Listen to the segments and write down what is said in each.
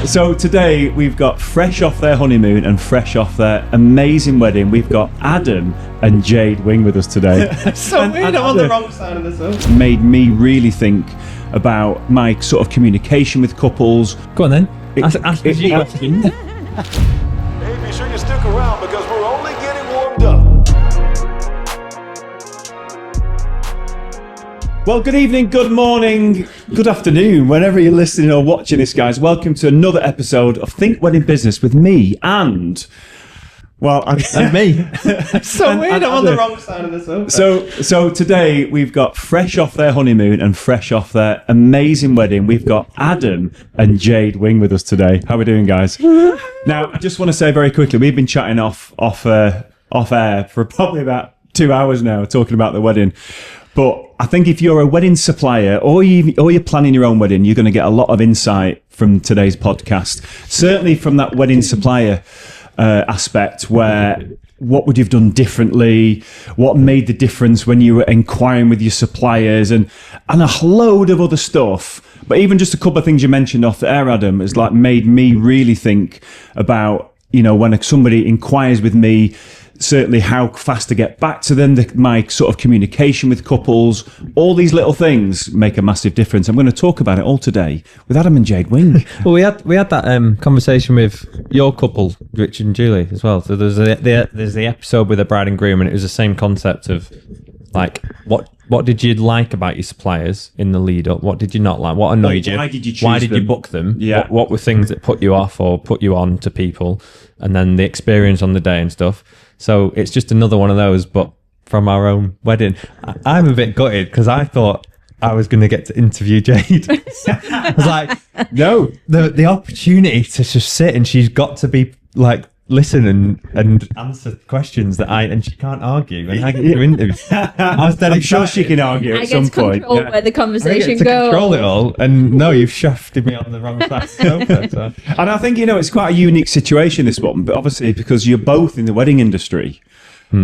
So today we've got fresh off their honeymoon and fresh off their amazing wedding, we've got Adam and Jade Wing with us today. So weird, I'm on the wrong side of this one. Made me really think about my sort of communication with couples. Go on then. Ask me you question. Hey, be sure you stick around because we're only getting warmed up. Well, good evening, good morning, good afternoon, whenever you're listening or watching this, guys. Welcome to another episode of Think Wedding Business with me and... Well, and me. So weird, I'm on the wrong side of this one. So today we've got fresh off their honeymoon and fresh off their amazing wedding, we've got Adam and Jade Wing with us today. How are we doing, guys? Now, I just want to say very quickly, we've been chatting off air for probably about 2 hours now, talking about the wedding. But I think if you're a wedding supplier or you're planning your own wedding, you're going to get a lot of insight from today's podcast. Certainly from that wedding supplier aspect, where what would you have done differently, what made the difference when you were inquiring with your suppliers, and a load of other stuff. But even just a couple of things you mentioned off the air, Adam, has like made me really think about, you know, when somebody inquires with me, certainly how fast to get back to them, my sort of communication with couples, all these little things make a massive difference. I'm going to talk about it all today with Adam and Jade Wing. Well, we had that conversation with your couple, Richard and Julie, as well. So there's the episode with the bride and groom, and it was the same concept of like what did you like about your suppliers in the lead up? What did you not like? What annoyed you? Why did you choose Why did them? you book them? Yeah. What were things that put you off or put you on to people? And then the experience on the day and stuff. So it's just another one of those, but from our own wedding. I'm a bit gutted because I thought I was going to get to interview Jade. I was like, no, the opportunity to just sit and she's got to be like, listen and answer questions and she can't argue and I get to interview. I was dead I'm sure excited. she can argue I at some get to point. control where the I conversation get to goes. control it all, and no, you've shafted me on the wrong side of the sofa. So. And I think, you know, it's quite a unique situation, this one, but obviously because you're both in the wedding industry.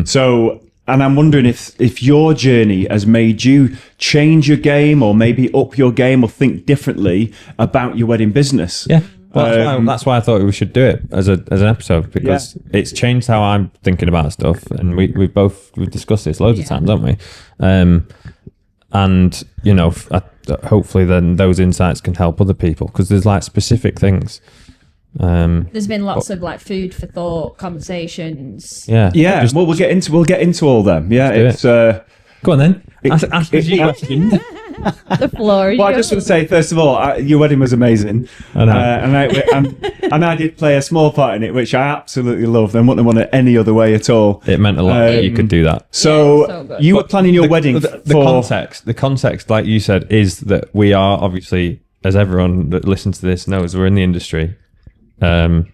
So, and I'm wondering if your journey has made you change your game or maybe up your game or think differendly about your wedding business. Yeah. Well, that's why I thought we should do it as an episode, because it's changed how I'm thinking about stuff, and we've discussed this loads of times, haven't we? And you know, hopefully then those insights can help other people, because there's like specific things. There's been lots of like food for thought conversations. Yeah. Well, we'll get into all them. Yeah, Let's go on then. Ask me your question. The floor is Well, I just want to say, first of all, your wedding was amazing. I know. And I did play a small part in it, which I absolutely loved. I wouldn't want it any other way at all. It meant a lot that you could do that. So good. you were planning your wedding The context, like you said, is that we are obviously, as everyone that listens to this knows, we're in the industry, and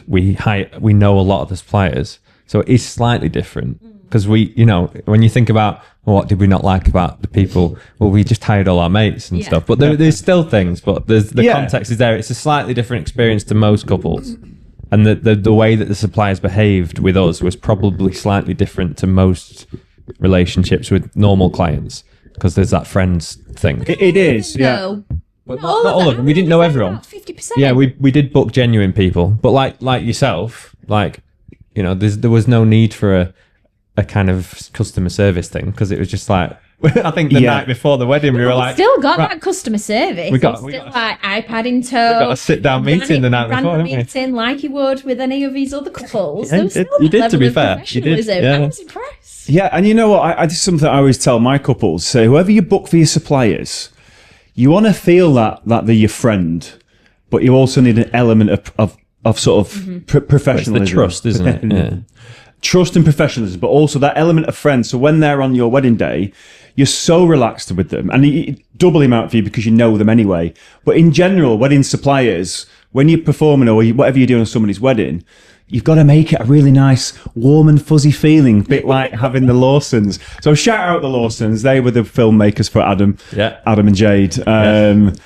we know a lot of the suppliers, so it is slightly different. Because when you think about what did we not like about the people, well, we just hired all our mates and stuff. But there's still things, but the context is there. It's a slightly different experience to most couples. And the way that the suppliers behaved with us was probably slightly different to most relationships with normal clients. Because there's that friends thing. It is, yeah. No. But not all of them. We didn't know everyone. 50%. Yeah, we did book genuine people. But like yourself, like, you know, there was no need for a kind of customer service thing, because it was just like, I think the night before the wedding we were like, still got that customer service. We got like iPad in tow. We got a sit down meeting the night before, didn't we? Meeting like you would with any of these other couples. Yeah, you did, to be fair. You did, yeah. I was impressed. Yeah, and you know what? I just something I always tell my couples: say, whoever you book for your suppliers, you want to feel that they're your friend, but you also need an element of sort of professionalism. It's the trust, isn't it? Yeah. Trust and professionalism, but also that element of friends. So when they're on your wedding day, you're so relaxed with them, and it double the amount for you because you know them anyway. But in general, wedding suppliers, when you're performing or whatever you're doing on somebody's wedding, you've got to make it a really nice, warm and fuzzy feeling, a bit like having the Lawsons. So shout out the Lawsons. They were the filmmakers for Adam and Jade. And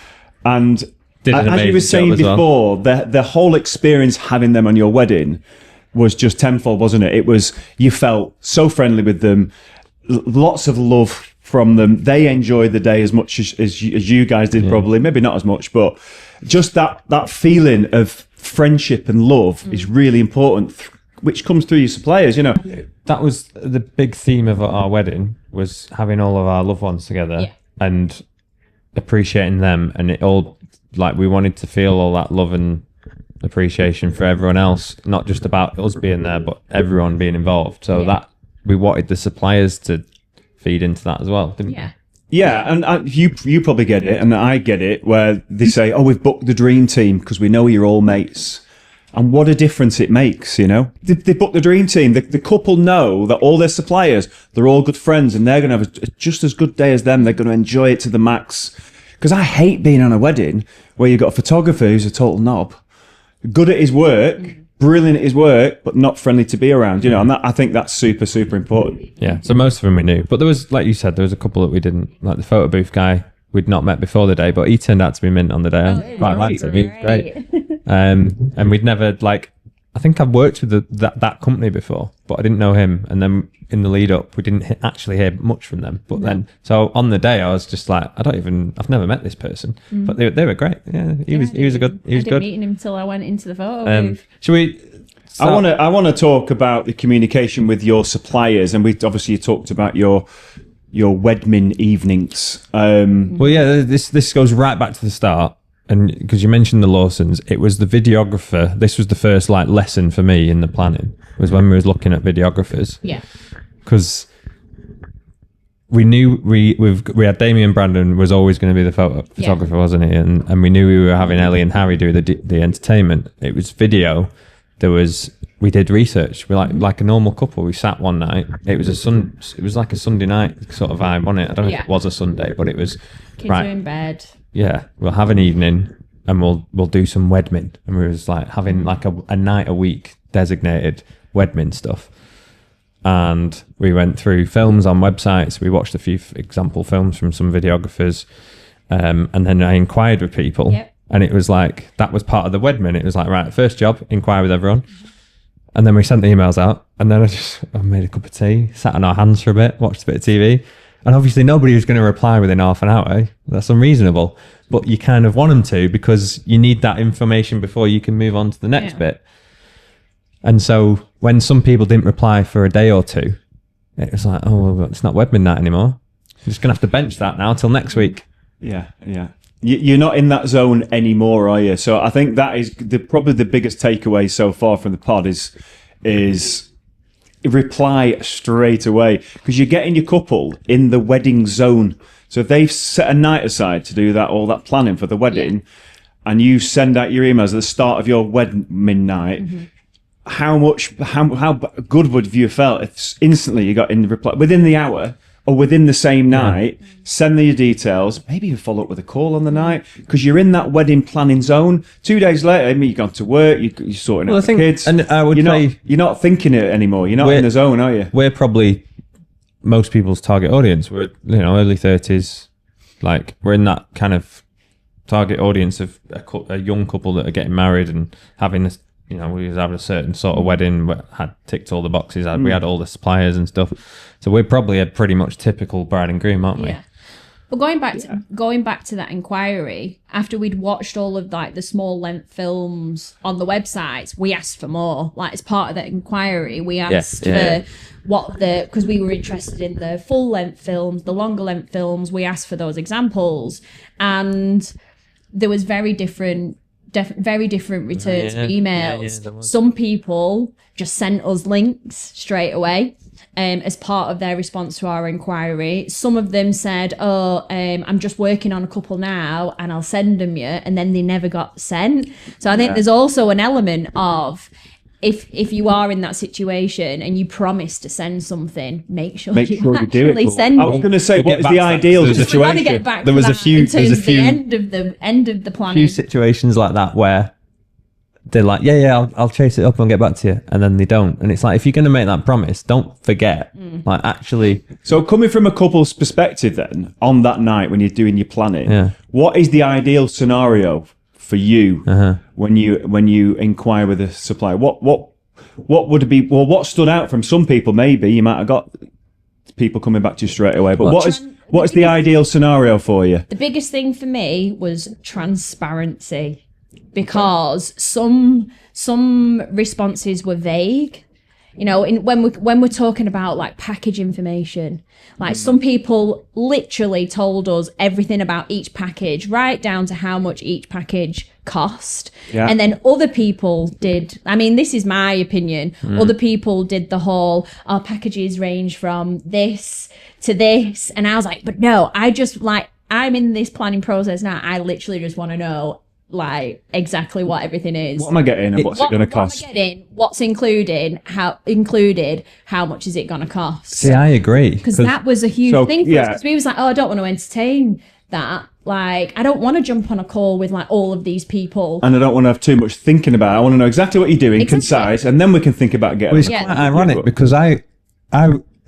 as you were saying before, the whole experience having them on your wedding was just tenfold, wasn't it? It was, you felt so friendly with them, lots of love from them. They enjoy the day as much as you guys did, probably. Maybe not as much, but just that feeling of friendship and love is really important, which comes through your suppliers, you know. That was the big theme of our wedding, was having all of our loved ones together and appreciating them. And it all, like, we wanted to feel all that love and appreciation for everyone else, not just about us being there, but everyone being involved. So that we wanted the suppliers to feed into that as well, didn't we? Yeah, and you probably get it, and I get it, where they say, "Oh, we've booked the dream team because we know you're all mates," and what a difference it makes, you know. They booked the dream team. The couple know that all their suppliers, they're all good friends, and they're going to have just as good day as them. They're going to enjoy it to the max. Because I hate being on a wedding where you've got a photographer who's a total knob, good at his work, brilliant at his work, but not friendly to be around, you know, and I think that's super, super important. Yeah, so most of them we knew. But there was, like you said, there was a couple that we didn't. Like the photo booth guy, we'd not met before the day, but he turned out to be mint on the day. I quite liked him. He was great. And we'd never, like, I think I've worked with that company before, but I didn't know him. And then in the lead up, we didn't actually hear much from them. But then, so on the day, I was just like, I've never met this person, but they were great. Yeah, he was a good. He was I didn't good. meet him until I went into the photo booth. Should we? I want to talk about the communication with your suppliers, and we obviously talked about your Wedmin evenings. Well, yeah, this goes right back to the start. And because you mentioned the Lawsons, it was the videographer. This was the first like lesson for me in the planning, was when we was looking at videographers. Yeah. Because we knew we had Damien Brandon was always going to be the photographer, wasn't he? And we knew we were having Ellie and Harry do the entertainment. It was video. We did research. We like a normal couple. We sat one night. It was like a Sunday night sort of vibe on it. I don't know if it was a Sunday, but it was Kids are in bed. Yeah, we'll have an evening and we'll do some Wedmin. And we was like having like a night a week designated Wedmin stuff. And we went through films on websites. We watched a few example films from some videographers. And then I inquired with people. Yep. And it was like, that was part of the Wedmin. It was like, right, first job, inquire with everyone. And then we sent the emails out. And then I made a cup of tea, sat on our hands for a bit, watched a bit of TV. And obviously nobody was going to reply within half an hour. That's unreasonable. But you kind of want them to, because you need that information before you can move on to the next bit. And so when some people didn't reply for a day or two, it was like, oh, well, it's not Wedmin night anymore. I'm just going to have to bench that now till next week. Yeah. You're not in that zone anymore, are you? So I think that is probably the biggest takeaway so far from the pod is reply straight away, because you're getting your couple in the wedding zone. So if they've set a night aside to do all that planning for the wedding, and you send out your emails at the start of your wedding night, how good would you have felt if instantly you got in the reply within the hour or within the same night? Send me your details, maybe you follow up with a call on the night, because you're in that wedding planning zone. 2 days later, you've gone to work, you're sorting out the kids, and I would say you're not thinking it anymore. You're not in the zone, are you? We're probably most people's target audience. We're early 30s, like we're in that kind of target audience of a young couple that are getting married and having this. We was having a certain sort of wedding, had ticked all the boxes. We had all the suppliers and stuff. So we're probably a pretty much typical bride and groom, aren't we? Yeah. But going back to that inquiry, after we'd watched all of like the small length films on the websites, we asked for more. Like as part of that inquiry, we asked for because we were interested in the full length films, the longer length films. We asked for those examples, and there was very different returns for emails. Some people just sent us links straight away as part of their response to our inquiry. Some of them said, I'm just working on a couple now and I'll send them you, and then they never got sent. So I think there's also an element of if you are in that situation and you promise to send something, make sure you do it. Send I was going to say, what is the ideal situation? We want to get back to the end of the planning. Few situations like that where they're like, I'll chase it up and get back to you, and then they don't. And it's like, if you're going to make that promise, don't forget. Like actually. So coming from a couple's perspective, then on that night when you're doing your planning, what is the ideal scenario for you when you inquire with a supplier? What would it be? Well, what stood out from some people? Maybe you might have got people coming back to you straight away. But Well, what is the ideal scenario for you? The biggest thing for me was transparency, because some responses were vague. You know, when we're talking about like package information, like some people literally told us everything about each package, right down to how much each package cost. Yeah. And then other people did, I mean, this is my opinion, other people did the whole, our packages range from this to this. And I was like, but no, I'm in this planning process now. I literally just want to know like exactly what everything is. What am I getting and what's it going to cost? What am I getting? What's how much is it going to cost? See, I agree. Because that was a huge So, thing for yeah. us. Because we was like, oh, I don't want to entertain that. Like, I don't want to jump on a call with like all of these people. And I don't want to have too much thinking about it. I want to know exactly what you're doing, Exactly. concise, and then we can think about getting Well, it's Yeah. quite ironic because I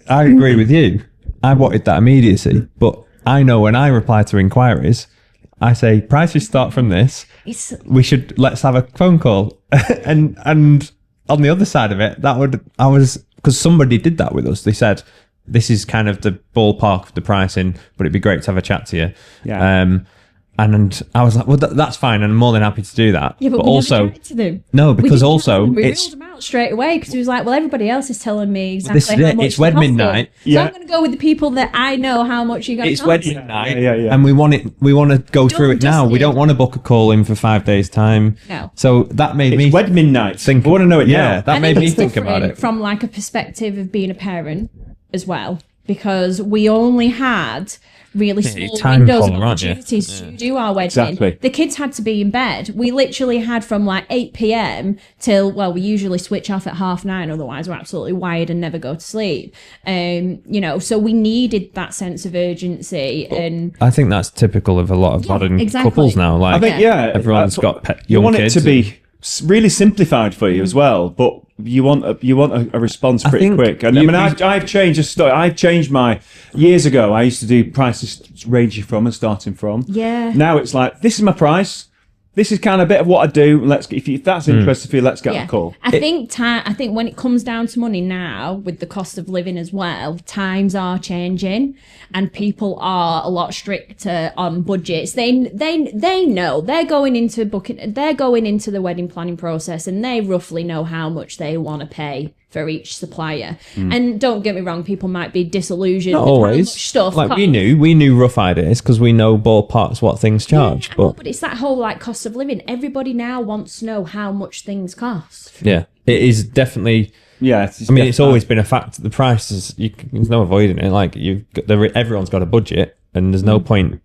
agree with you. I wanted that immediacy, but I know when I reply to inquiries, I say prices start from this. Let's have a phone call, and on the other side of it, because somebody did that with us. They said this is kind of the ballpark of the pricing, but it'd be great to have a chat to you. Yeah. And I was like, well, that's fine, and I'm more than happy to do that. Yeah, but we also, never tried to them. no, We because didn't also have them. We it's ruled them out straight away because he was like, well, everybody else is telling me exactly this is how it. much It's wed cost it. midnight. So Yeah. I'm going to go with the people that I know how much you're going to it's cost. wedding night, Yeah. and we want to go through it now. We dusted. don't want to book a call in for 5 days time. No. So that made me It's wed midnight. think. I want to know it Yeah, now. that I made think me it's think about different it. from like a perspective of being a parent as well, because we only had really small time windows of collar, aren't you? opportunities to do our wedding. Exactly. The kids had to be in bed. We literally had from like 8 p.m. till, well, we usually switch off at 9:30, otherwise we're absolutely wired and never go to sleep. You know, so we needed that sense of urgency. And I think that's typical of a lot of modern exactly. couples now. Like, I think, yeah. everyone's got You young want kids. it to be really simplified for you as well, but you want a response pretty think quick. And I you- mean, I've changed a story. I've changed my years ago. I used to do prices ranging from and starting from. Yeah. Now it's like, this is my price. This is kind of a bit of what I do. If that's interesting for you, let's get on a call. I think when it comes down to money now, with the cost of living as well, times are changing, and people are a lot stricter on budgets. They know they're going into the wedding planning process, and they roughly know how much they want to pay for each supplier. And don't get me wrong, people might be disillusioned Not with how always. much stuff Like costs. we knew rough ideas because we know ballparks what things charge. Yeah, I know, but but it's that whole like cost of living. Everybody now wants to know how much things cost. yeah, it is definitely. Yeah. It's always been a fact. The prices, there's no avoiding it. Like everyone's got a budget, and there's no point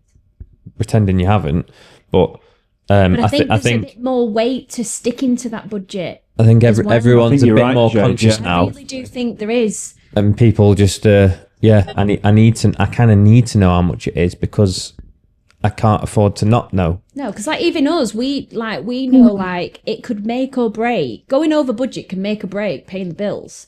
pretending you haven't. But But I think I there's a think bit more weight to sticking to that budget. I think as well. everyone's I think a you're bit right, more Jade, conscious yeah. I now, really do think there is. and people just I kind of need to know how much it is because I can't afford to not know. No, because like even us, we know like it could make or break. Going over budget can make or break paying the bills.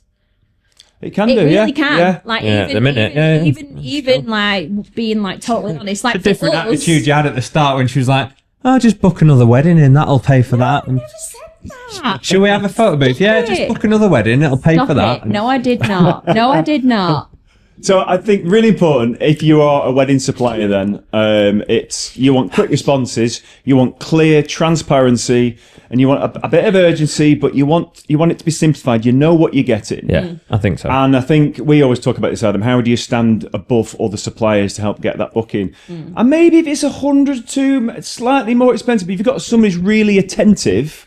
It can It do, really yeah. can. Yeah. Like Yeah, at even, the minute, even, yeah. even like being like totally honest, like A different for us, attitude you had at the start when she was like, "Oh, just book another wedding and that'll pay for that." And, I never said that. shall we have a photo booth? Yeah, it. just book another wedding. It'll pay Stop for that. it. No, I did not. No, I did not. So I think really important if you are a wedding supplier, then it's you want quick responses, you want clear transparency, and you want a bit of urgency, but you want it to be simplified. You know what you're getting. Yeah, I think so. And I think we always talk about this, Adam. How do you stand above other suppliers to help get that booking? And maybe if it's 100 to slightly more expensive, if you've got somebody who's really attentive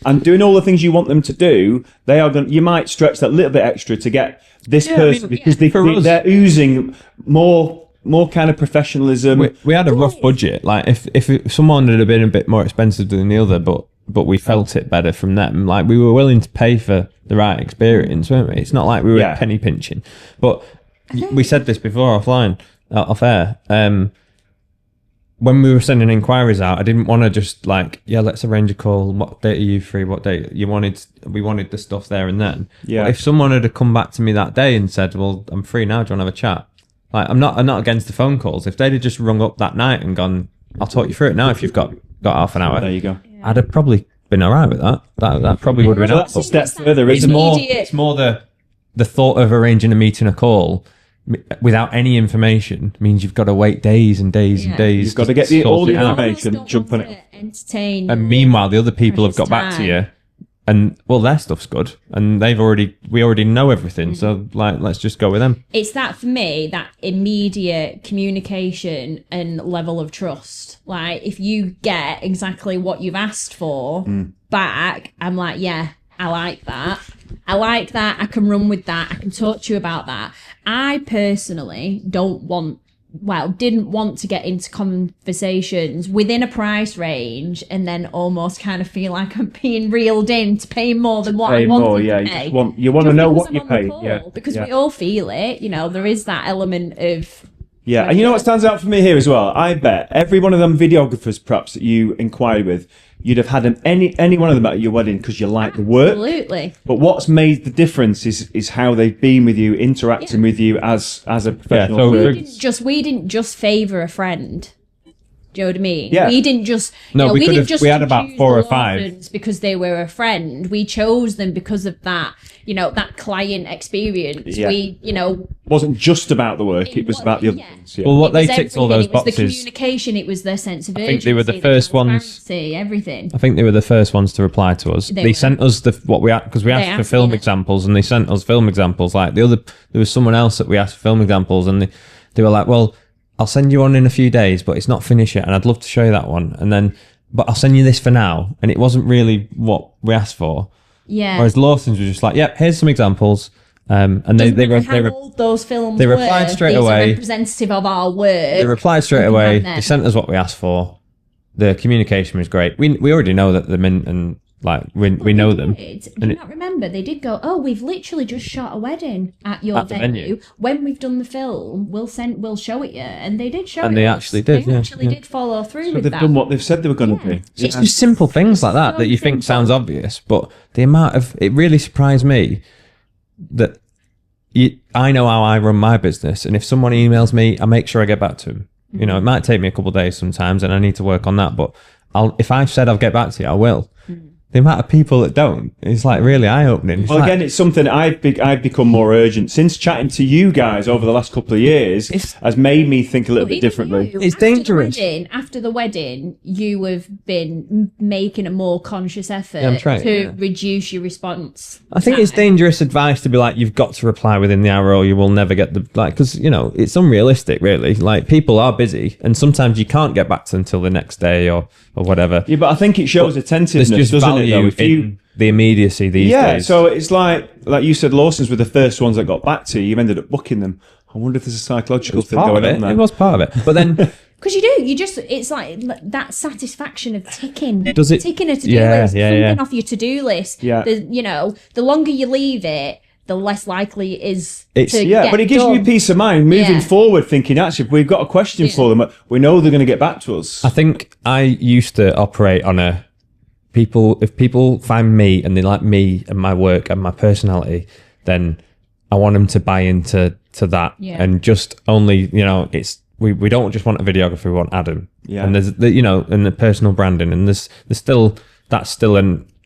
and doing all the things you want them to do, they are going. You might stretch that little bit extra to get this person because they're oozing more kind of professionalism. We had a rough budget. Like if someone had been a bit more expensive than the other, but we felt it better from them. Like we were willing to pay for the right experience, weren't we? It's not like we were penny pinching. But we said this before off air. When we were sending inquiries out, I didn't want to just like, let's arrange a call. What date are you free? What date we wanted the stuff there and then. Yeah. But if someone had come back to me that day and said, "Well, I'm free now. Do you want to have a chat?" Like I'm not against the phone calls. If they'd have just rung up that night and gone, "I'll talk you through it now if you've got half an hour." There you go. I'd have probably been all right with that. That probably would have been So that's helpful. a step further, It's isn't it? more Immediate. it's more the thought of arranging a meeting, a call without any information means you've got to wait days and days and days. You've got to get all the information, jump on it. Entertain. And meanwhile, the other people have precious got back to time. you, and well, their stuff's good, and we already know everything. So like, let's just go with them. It's that for me, that immediate communication and level of trust. Like if you get exactly what you've asked for back, I'm like, yeah, I like that. I can run with that. I can talk to you about that. I personally didn't want to get into conversations within a price range and then almost kind of feel like I'm being reeled in to pay more than what I wanted to pay. You want to know what I'm you on the pay. call, because we all feel it. There is that element of... Yeah, and you know what stands out for me here as well? I bet every one of them videographers, perhaps, that you inquired with, you'd have had any one of them at your wedding because you like the work. Absolutely. But what's made the difference is how they've been with you, interacting with you as a professional. We didn't just favour a friend. Do you know what I mean? Yeah. We didn't just... No, we had about choose 4 or the 5. Lawsons because they were a friend. We chose them because of that, that client experience. Yeah. Wasn't just about the work, it was about the other things. Yeah. Well, what they It was ticked all those everything. It was the boxes. communication, it was their sense of I urgency. think they were the first ones. transparency, everything. I think they were the first ones to reply to us. They They were. sent us because we asked for asked, film yeah. examples, and they sent us film examples. Like there was someone else that we asked for film examples, and they were like, "Well, I'll send you one in a few days, but it's not finished yet, and I'd love to show you that one." And then, but I'll send you this for now, and it wasn't really what we asked for. Yeah. Whereas Lawson's were just like, "Yep, here's some examples," and they How old those films they replied straight These away. are representative of our work. They replied straight We can away. have them. They sent us what we asked for. The communication was great. We already know that they're mint, and like we know them. Do you not remember? They did go, "Oh, we've literally just shot a wedding at your the venue. venue. When we've done the film, we'll show it you." And they did show it. And they us. actually did, They yeah, actually yeah. did follow through So with they've that. done what they've said they were going to do. It's just simple things like that So you think simple. sounds obvious, but the amount of it really surprised me that I know how I run my business, and if someone emails me, I make sure I get back to them. It might take me a couple of days sometimes, and I need to work on that. But if I've said I'll get back to you, I will. The amount of people that don't, it's like really eye-opening. Well, again, it's something I've become more urgent since chatting to you guys over the last couple of years. Has made me think a little bit differently. It's dangerous. After the wedding, you have been making a more conscious effort I'm trying, to yeah. reduce your response. I think it's time. dangerous advice to be like, you've got to reply within the hour or you will never get the, because, it's unrealistic, really. Like, people are busy and sometimes you can't get back to them until the next day or whatever. Yeah, but I think it shows attentiveness, There's just doesn't value it? Though, if in the immediacy these days. So it's like you said, Lawson's were the first ones that got back to you. You ended up booking them. I wonder if there's a psychological thing Part going of on it. there. It was part of it. But then, Because it's like that satisfaction of ticking. Does it- Ticking a to-do Yeah, list, yeah, something yeah. off your to-do list. Yeah. The longer you leave it, the less likely it is It's- to Yeah, get but it gives done. you peace of mind moving Yeah. forward, thinking, actually, if we've got a question for them, we know they're going to get back to us. I think I used to operate on if people find me and they like me and my work and my personality, then I want them to buy into that. Yeah. And just only, we don't just want a videographer, we want Adam. Yeah. And there's and the personal branding, and there's still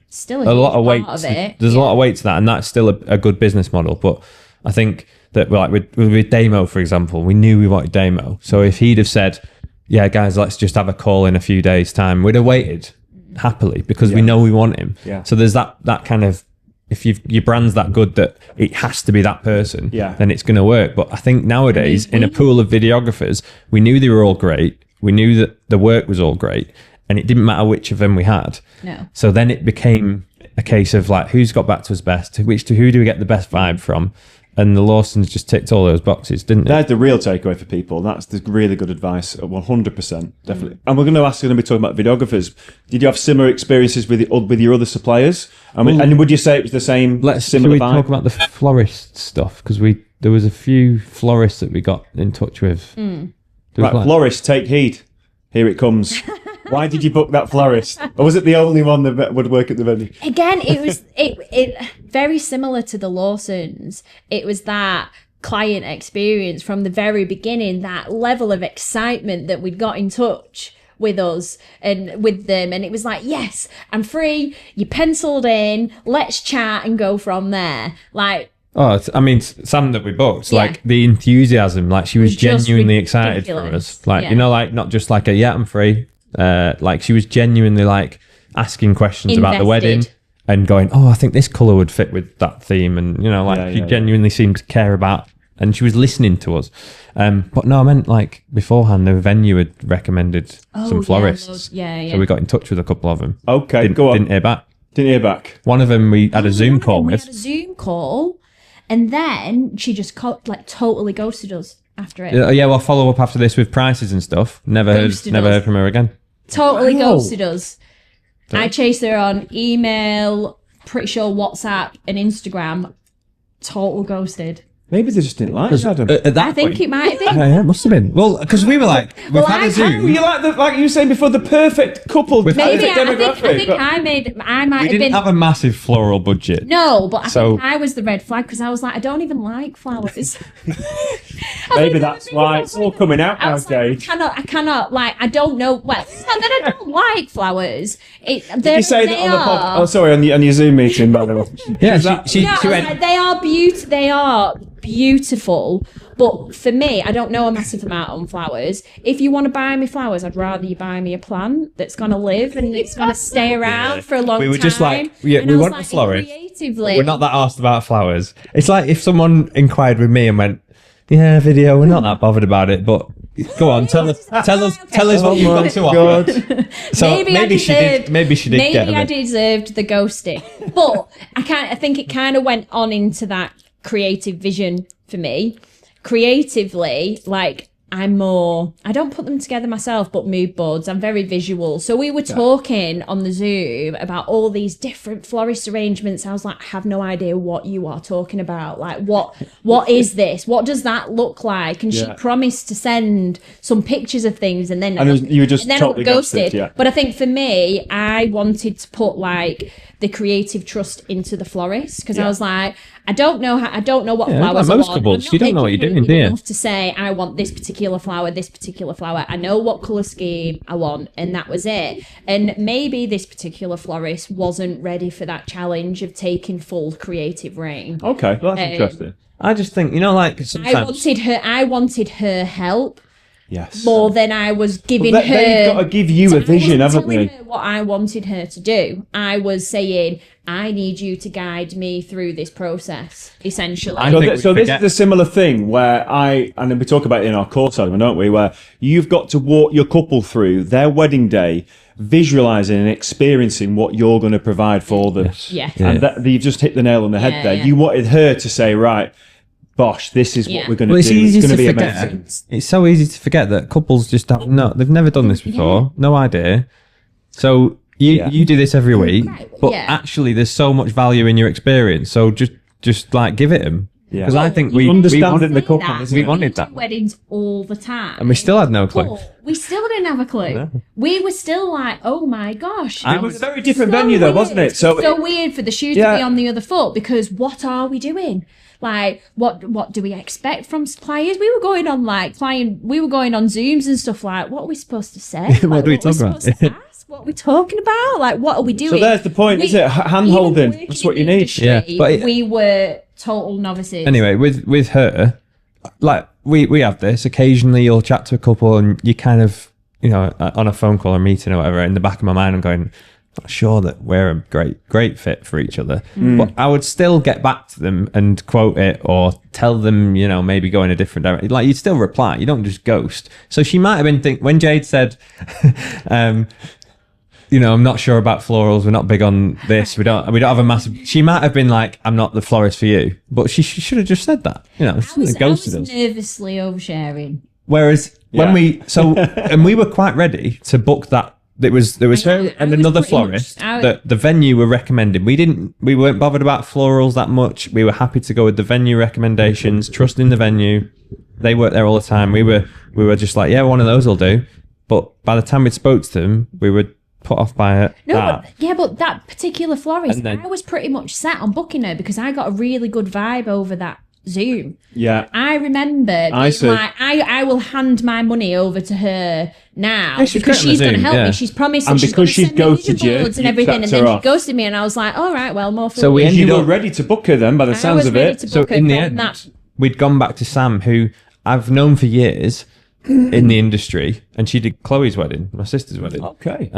Still a lot of weight. part of it. There's a lot of weight to that, and that's still a good business model. But I think that like with Damo, for example, we knew we wanted Damo. So if he'd have said, "Yeah, guys, let's just have a call in a few days' time," we'd have waited happily because we know we want him. Yeah. So there's that kind of, if your brand's that good that it has to be that person, then it's going to work. But I think nowadays, in a pool of videographers, we knew they were all great. We knew that the work was all great, and it didn't matter which of them we had. No. So then it became a case of like, who's got back to us best? Who do we get the best vibe from? And the Lawsons just ticked all those boxes, didn't they? That's the real takeaway for people. That's the really good advice, 100%, definitely. And we're going to be talking about videographers. Did you have similar experiences with your other suppliers? And would you say it was the same? Should Similar we vibe? talk about the florist stuff? Because there was a few florists that we got in touch with. There was Right, florist, take heed. Here it comes. Why did you book that florist? Or was it the only one that would work at the venue? Again, it was it very similar to the Lawsons. It was that client experience from the very beginning, that level of excitement that we'd got in touch with us and with them, and it was like, yes, I'm free, you penciled in, let's chat and go from there. Like Oh, I mean, Sam that we booked, Yeah. like the enthusiasm, like she was was just genuinely excited for ridiculous. us. Like, Yeah. you know, like not just like I'm free. Like she was genuinely like asking questions about the Invested. wedding and going, oh, I think this colour would fit with that theme. And, you know, like she genuinely seemed to care about, and she was listening to us. But no, I meant like beforehand, the venue had recommended some florists. Yeah. So we got in touch with a couple of them. Okay, go on. Didn't hear back. Didn't hear back. One of them we had a Zoom call We with. had a Zoom call, and then she just totally ghosted us after it. Yeah, well, follow up after this with prices and stuff. Never Ghosted us. heard from her again. Totally Wow. ghosted us. I chased her on email, pretty sure WhatsApp and Instagram. Total ghosted. Maybe they just didn't like Adam. At that I think point, it might have been. yeah, it must have been. Well, because we were like, we've had a Zoom. You like you were saying before, the perfect couple. Maybe perfect I think but- I might We have didn't been. have a massive floral budget. No, but I So- think I was the red flag because I was like, I don't even like flowers. Maybe that's why it's all coming out I now, was like, Jade. I cannot, like, I don't know. Well, it's not that I don't like flowers. Did you say that on the pod? Oh, sorry, on your Zoom meeting, by the way. Yeah, she Yeah, I was went, like, they are beautiful. But for me, I don't know a massive amount on flowers. If you want to buy me flowers, I'd rather you buy me a plant that's going to live and it's going to stay around for a long time. We were just like, yeah, And we I was want like, a florist. creatively. we're not that asked about flowers. It's like if someone inquired with me and went, yeah, video, we're not that bothered about it, but go on, tell us what you've got to offer. So maybe she did get I it. deserved the ghosting, but I think it kind of went on into that creative vision for me. Creatively, like I don't put them together myself, but mood boards, I'm very visual. So we were talking on the Zoom about all these different florist arrangements. I was like, I have no idea what you are talking about. Like, what is this? What does that look like? And she promised to send some pictures of things, and then You were just and then totally ghosted. Yeah. But I think for me, I wanted to put like the creative trust into the florist because I was like, I don't know what flowers like most I want. couples, I'm you not don't know what you're doing, educated do you? enough to say I want this particular flower. I know what colour scheme I want, and that was it. And maybe this particular florist wasn't ready for that challenge of taking full creative reign. Okay, well, that's interesting. I just think, you know, like sometimes I wanted her help Yes. more than I was giving Well, her. they've got to give you a vision, I wasn't haven't telling they? her what I wanted her to do. I was saying, I need you to guide me through this process, essentially. I So, think we so this forget- is a similar thing where and then we talk about it in our course, Adam, don't we? Where you've got to walk your couple through their wedding day, visualizing and experiencing what you're going to provide for them. Yeah. And you've just hit the nail on the head Yeah, there. yeah. You wanted her to say, right, bosh, this is what Yeah. we're going Well, to it's do. easy It's going to to be forget. amazing. It's so easy to forget that couples just have they've never done this before, no idea. So you do this every week, but yeah. actually, there's so much value in your experience. So just like give it them, Yeah. because I think we Understanding wanted the Say couple, that, isn't we it? wanted do that. weddings all the time, and we still had no clue. But we still didn't have a clue. We were still like, oh my gosh. It was a very different venue, though, wasn't it? So weird for the shoe to Yeah. be on the other foot, because what are we doing? Like, what do we expect from suppliers? We were going on we were going on Zooms and stuff like, what are we supposed to say? What do we talk about? supposed to ask? What are we talking about? Like, what are we doing? So there's the point, is it? Hand-holding. Even That's what working you in the need. industry, Yeah, but we were total novices. Anyway, with her, like we have this occasionally. You'll chat to a couple, and you kind of, you know, on a phone call or meeting or whatever. In the back of my mind, I'm going, not sure that we're a great fit for each other. But I would still get back to them and quote it or tell them, you know, maybe go in a different direction. Like, you'd still reply. You don't just ghost. So she might have been when Jade said, you know, I'm not sure about florals. We're not big on this. We don't have a massive. She might have been like, I'm not the florist for you. But she should have just said that. You know, she I was ghosted us. nervously oversharing. Whereas when Yeah. and we were quite ready to book that. There was her and was another pretty much- florist I was- that the venue were recommending. We weren't bothered about florals that much. We were happy to go with the venue recommendations, trusting the venue. They work there all the time. We were just like, yeah, one of those will do. But by the time we spoke to them, we were put off by it. No, but that particular florist, And then- I was pretty much set on booking her because I got a really good vibe over that Zoom. Yeah. I remember being like, I will hand my money over to her now because she's going to help me. She's promised and that because she's going to send me vision boards and everything, and then she ghosted me, and I was like, all right, well, more for So you were ready to book her then, by the sounds of it. So in the end, we'd gone back to Sam, who I've known for years in the industry, and she did Chloe's wedding, my sister's wedding. Okay.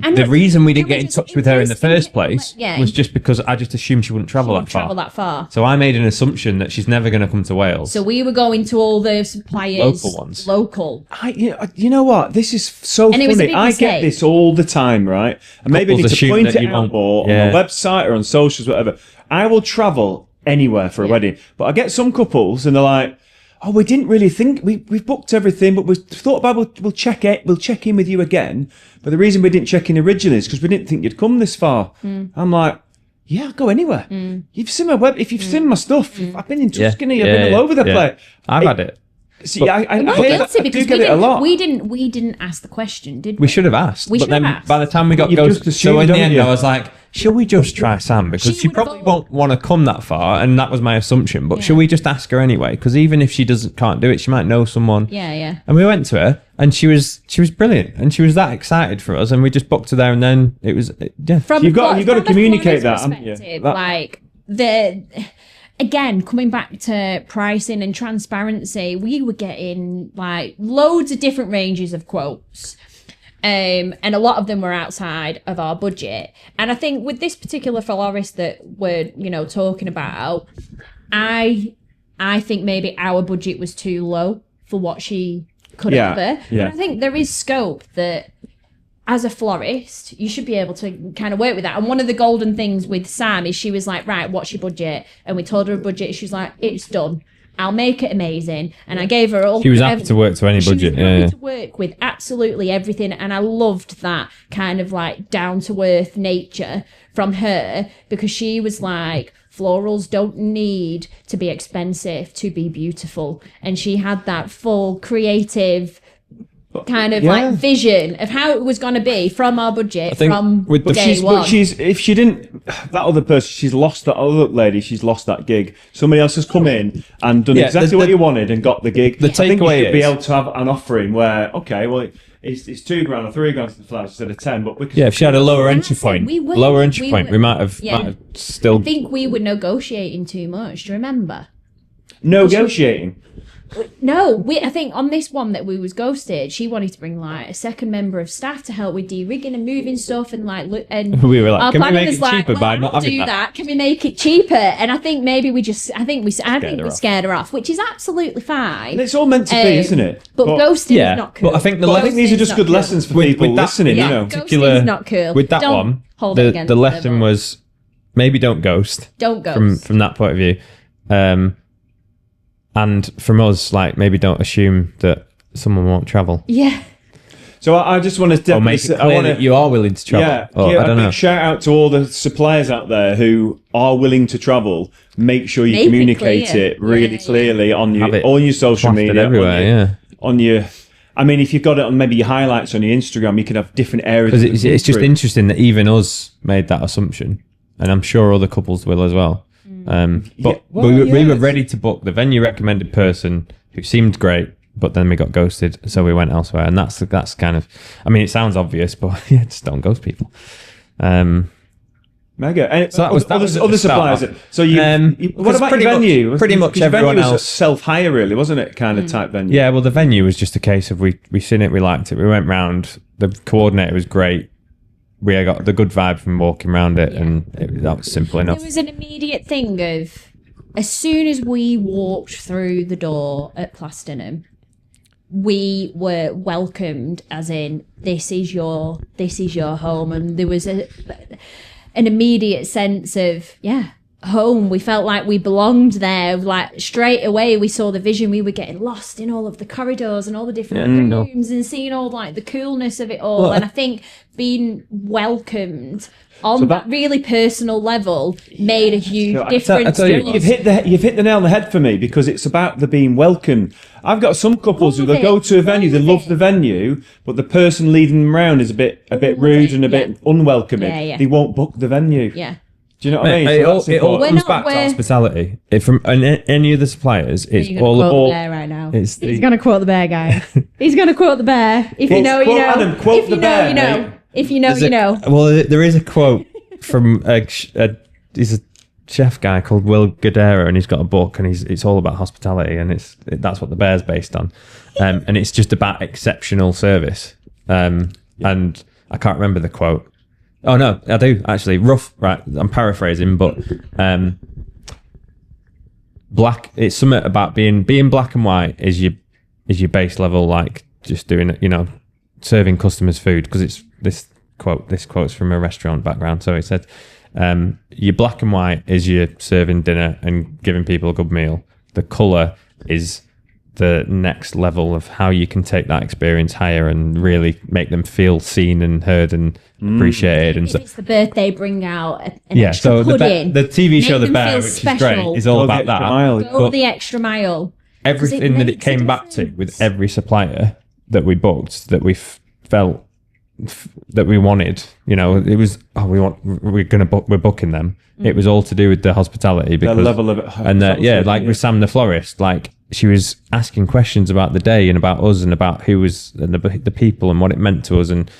And the reason we didn't get in touch with her in the first place was just because I just assumed she wouldn't travel that far. So I made an assumption that she's never going to come to Wales. So we were going to all the suppliers, local ones. You know what? This is so funny. I get this all the time, right? And maybe I need to point it out or on a website or on socials, whatever. I will travel anywhere for a wedding, but I get some couples and they're like, "Oh, we didn't really think we've booked everything, but we thought about we'll check in with you again. But the reason we didn't check in originally is because we didn't think you'd come this far." I'm like, "Yeah, I'll go anywhere. You've seen my web. If you've seen my stuff, I've been in Tuscany. I've been all over the place. I've had it." See, I do get it a lot. We didn't ask the question, did we? We should have asked. But then by the time we got ghosted, so in the end, I was like, "Shall we just try Sam? Because she probably won't want to come that far," and that was my assumption. But shall we just ask her anyway? Because even if she can't do it, she might know someone. Yeah. And we went to her, and she was brilliant, and she was that excited for us, and we just booked her there, and then it was You've got to communicate that. Like again, coming back to pricing and transparency, we were getting like loads of different ranges of quotes. And a lot of them were outside of our budget. And I think with this particular florist that we're, talking about, I think maybe our budget was too low for what she could offer. Yeah. And I think there is scope that as a florist, you should be able to kind of work with that. And one of the golden things with Sam is she was like, right, what's your budget? And we told her a budget. She's like, it's done. I'll make it amazing. And I gave her all. She was happy to work to any budget. She was happy to work with absolutely everything. And I loved that kind of like down to earth nature from her, because she was like, florals don't need to be expensive to be beautiful. And she had that full creative kind of like vision of how it was going to be from our budget from day one. But if she didn't, that other person, she's lost that other lady, she's lost that gig. Somebody else has come in and done exactly what you wanted and got the gig. The takeaway is, you should be able to have an offering where, okay, well, it's $2,000 or $3,000 to the flash instead of 10. But if she had a lower entry point, we might have still. I think we were negotiating too much. Do you remember? Negotiating. No, I think on this one that we was ghosted, she wanted to bring like a second member of staff to help with de-rigging and moving stuff, and and we were like, our can we planning make was it like, cheaper by not having that? Can we make it cheaper? And I think maybe we scared her off, which is absolutely fine. And it's all meant to be, isn't it? But ghosting is not cool. But I think these are just good lessons for people listening. Ghosting is not cool. With that don't one, the lesson was maybe don't ghost. Don't ghost from that point of view. And from us, like, maybe don't assume that someone won't travel. Yeah. So I just want to definitely make it clear that you are willing to travel. I don't know. Shout out to all the suppliers out there who are willing to travel. Make sure you communicate it really clearly on all your social media, everywhere. I mean, if you've got it on maybe your highlights on your Instagram, you can have different areas. Because it's just interesting that even us made that assumption, and I'm sure other couples will as well. But we were ready to book the venue recommended person who seemed great, but then we got ghosted, so we went elsewhere. And that's kind of, I mean, it sounds obvious, but just don't ghost people. Mega. And so that was other suppliers. So what about your venue? Pretty much everyone else self-hire, really, wasn't it? Kind of type venue. Yeah. Well, the venue was just a case of we seen it, we liked it, we went round. The coordinator was great. We got the good vibe from walking around it, and that was simple enough. There was an immediate thing of, as soon as we walked through the door at Platinum, we were welcomed as in, this is your home, and there was an immediate sense of home. We felt like we belonged there. Like straight away we saw the vision. We were getting lost in all of the corridors and all the different rooms and seeing all like the coolness of it all. And I think being welcomed on that really personal level made a huge difference. You've hit the nail on the head for me, because it's about the being welcome. I've got some couples who they go to a venue, they love the venue, but the person leading them around is a bit rude and a bit unwelcoming. They won't book the venue. Yeah. Do you know what I mean? It all that's important. We're comes not back to where- hospitality. From any of the suppliers, it's You're gonna all quote about. the bear right now. It's He's the, going to quote the bear, guys. He's going to quote the bear. If you know, you Quote know. Adam, quote If you the know, bear, you know. mate. If you know, there's you a- know. Well, there is a quote from he's a chef guy called Will Guidera, and he's got a book, and it's all about hospitality, and that's what the bear's based on, and it's just about exceptional service. And I can't remember the quote. Oh no, I do actually. Rough, right? I'm paraphrasing, but black. It's something about being black and white is your base level, like just doing it, serving customers food, because it's this quote's from a restaurant background. So it said, your black and white is your serving dinner and giving people a good meal. The colour is the next level of how you can take that experience higher and really make them feel seen and heard and appreciated. And If it's the birthday, bring out an extra so pudding. the TV show Make The them Bear, feel which special. is great, is all Go the about extra that. mile. Go But the extra mile. everything that it makes a came back to difference. with every supplier that we booked that we felt that we wanted, it was we're booking them. It was all to do with the hospitality, because level of with Sam the florist, like she was asking questions about the day and about us and about who was and the people and what it meant to us, and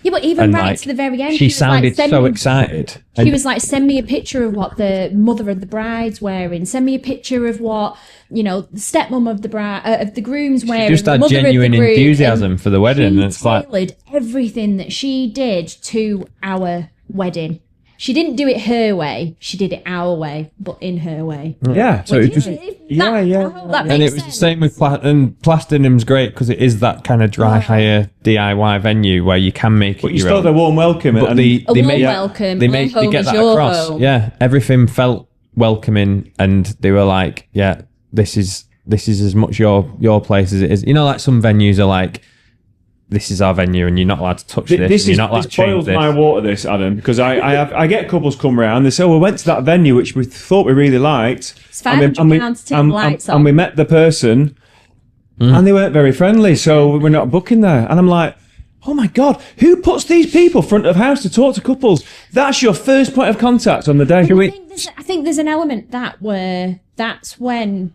Yeah, but even right like, to the very end, she was like, sounded "Send so me-" excited. She was like, send me a picture of what the mother of the bride's wearing. Send me a picture of what, the stepmom of the bride, of the groom's wearing. Just the had mother of the genuine groom. enthusiasm And for the wedding, She and it's like- tailored everything that she did to our wedding. She didn't do it her way. She did it our way, but in her way. Yeah. So it just I yeah. hope that And makes it was sense. the same with Platinum's great because it is that kind of dry hire DIY venue where you can make it But you your still own. had a warm welcome. But and they A warm made welcome. they Our made they home get is that your across. home. Yeah, everything felt welcoming, and they were like, "Yeah, this is as much your place as it is." Like some venues are like, "This is our venue, and you're not allowed to touch this. This and you're not allowed this to change boils this." my water, this Adam, because I get couples come round. They say, "Oh, we went to that venue which we thought we really liked. It's £500 to take the lights and on. we met the person, and they weren't very friendly, so we're not booking there." And I'm like, "Oh my god, who puts these people front of house to talk to couples? That's your first point of contact on the day." I think there's an element where that's when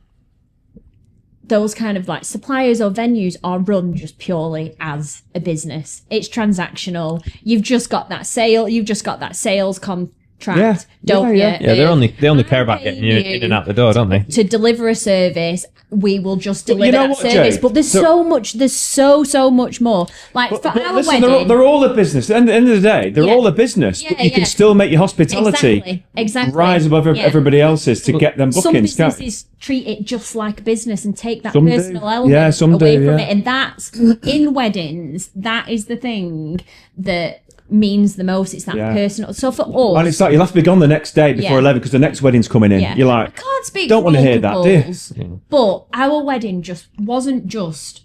those kind of like suppliers or venues are run just purely as a business. It's transactional. You've just got that sales contract, don't you? Yeah, they only care about paying getting you in and out the door, don't they? To deliver a service, we will just you deliver know that what, service. Jade? But there's so much more. Like for But our listen, wedding, they're all a business. At the end of the day, they're Yeah. all a business. Yeah, but you can yeah. still make your hospitality exactly rise above Yeah. everybody else's to get them Some bookings. can't businesses treat it just like a business and take that Some do. personal element Yeah, some away do, from yeah. it. And that's in weddings, that is the thing that means the most. It's that Yeah. personal. So for us, And it's like you'll have to be gone the next day before Yeah. 11 because the next wedding's coming in. yeah, You're I like, can't speak. don't for want to all hear that, do you? couples, But our wedding wasn't just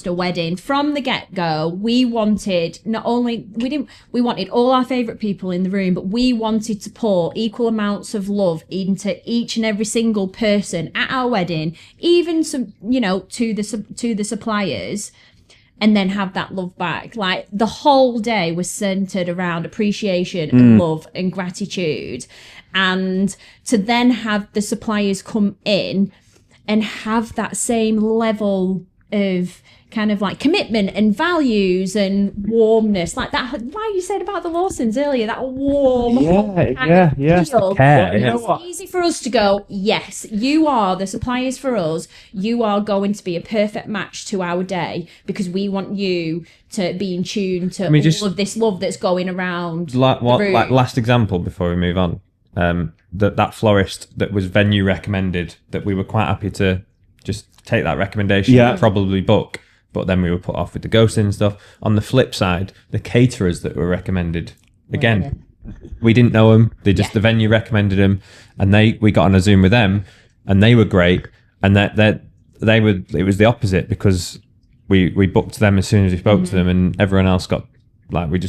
a wedding. From the get-go, we wanted we wanted all our favourite people in the room, but we wanted to pour equal amounts of love into each and every single person at our wedding, even some, to the suppliers, and then have that love back. Like the whole day was centered around appreciation and love and gratitude. And to then have the suppliers come in and have that same level of kind of like commitment and values and warmness, like that. Like you said about the Lawsons earlier, that warm, yeah. feel. care, You know It's what? easy for us to go, yes, you are the suppliers for us. You are going to be a perfect match to our day because we want you to be in tune to all of this love that's going around. Like the room. last example before we move on, that florist that was venue recommended, that we were quite happy to just take that recommendation and probably book, but then we were put off with the ghosting and stuff. On the flip side, the caterers that were recommended, again, we didn't know them. The venue recommended them, and we got on a Zoom with them, and they were great. And it was the opposite because we booked them as soon as we spoke to them, and everyone else got like we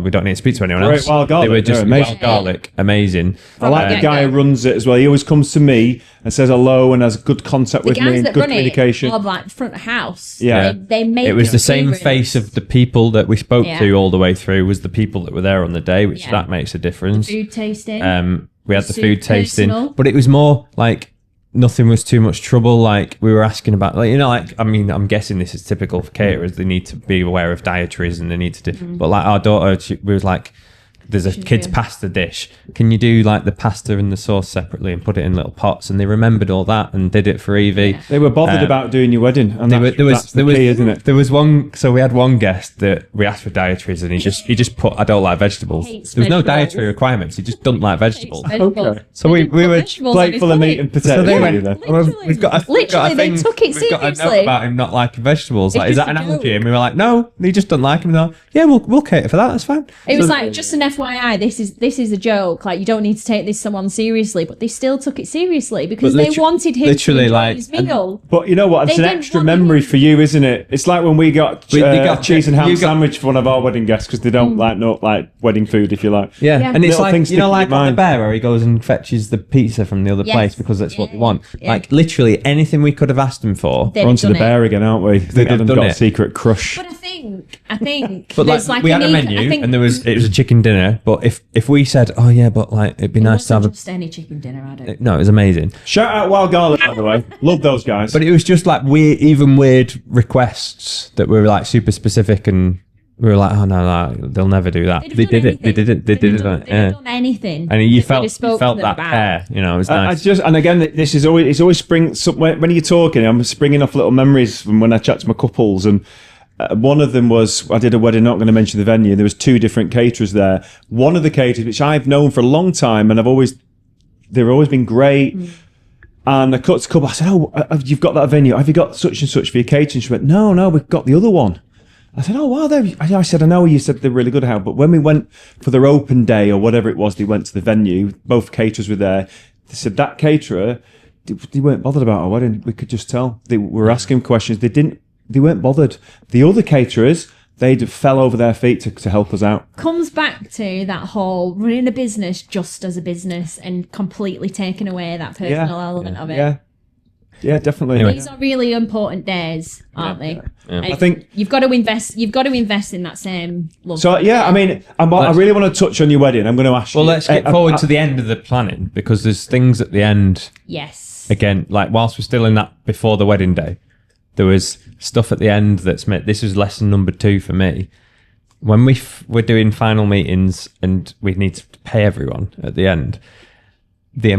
don't need to speak to anyone Great else. wild garlic. They were just They're amazing. wild garlic, amazing. I like the guy who runs it as well. He always comes to me and says hello and has good contact with me guys and that good run communication. it, or like front of house. Yeah. they make It was the same experience. face of the people that we spoke Yeah. to all the way through was the people that were there on the day, which Yeah. that makes a difference. Food tasting. We had the Super food tasting, personal. but it was more like nothing was too much trouble. Like we were asking about, like, you know, like, I mean, I'm guessing this is typical for caterers. They need to be aware of dietaries and they need to do, but like our daughter, we was like, there's a kid's pasta dish. Can you do like the pasta and the sauce separately and put it in little pots? And they remembered all that and did it for Evie. They were bothered about doing your wedding, and that's the key, isn't it? There was one. So we had one guest that we asked for dietaries, and he just put, I don't like vegetables. Hates There was no vegetables. dietary requirements. He just doesn't like vegetables. Okay. So we were Plate full of meat and potatoes. So they for went, you there. we've got a Literally, they took it we've got a note seriously. about him not liking vegetables. It's Like, is just that an a allergy? joke. And we were like, no, he just doesn't like him. They're like, yeah, we'll cater for that. That's fine. It was like, just an FYI, this is a joke. Like, you don't need to take this someone seriously, but they still took it seriously because they wanted him to enjoy his meal. But you know what? It's They an didn't extra want memory him- for you, isn't it? It's like when we got, They got- cheese and ham you got- sandwich for one of our wedding guests because they don't like wedding food, if you like. Yeah. Yeah. And it's Little like, things you know, stick in like your on the mind. bear where he goes and fetches the pizza from the other Yes. place because that's what they want. Yeah. Like, literally anything we could have asked him for. They've We're onto done the bear again, aren't we? They've They've got done a it. secret crush. But I think But there's like, we had a I menu think and it was a chicken dinner. But if we said, oh yeah, but like it'd be it nice to have wasn't a just any chicken dinner. I don't. no, it was amazing. Shout out Wild Garlic, by the way. Love those guys. But it was just like weird requests that were like super specific, and we were like, oh no, they'll never do that. They did it. They did it. They did it. They'd Yeah. done anything. And you that they'd have spoken felt to them that about. care. You know, it was I nice. just, and again, this is always, it's always when you're talking, I'm springing off little memories from when I chat to my couples, and one of them was, I did a wedding, not going to mention the venue, there was two different caterers there. One of the caterers, which I've known for a long time, and they've always been great. And I cut to a couple, I said, oh, you've got that venue, have you got such and such for your catering? She went, no, we've got the other one. I said, oh, wow, I said, I know you said they're really good, how, but when we went for their open day or whatever it was, they went to the venue, both caterers were there. They said that caterer, they weren't bothered about our wedding. We could just tell. They were asking questions. They weren't bothered. The other caterers, they fell over their feet to help us out. Comes back to that whole running a business just as a business and completely taking away that personal element of it. Yeah, definitely. Anyway. These are really important days, aren't they? And I think- you've got to invest. You've got to invest in that same love. So, yeah, I mean, I really want to touch on your wedding. I'm going to ask you. Well, let's get forward to the end of the planning because there's things at the end. Yes. Again, like whilst we're still in that before the wedding day, there was stuff at the end that's made. This was lesson number 2 for me. When we're doing final meetings and we need to pay everyone at the end, the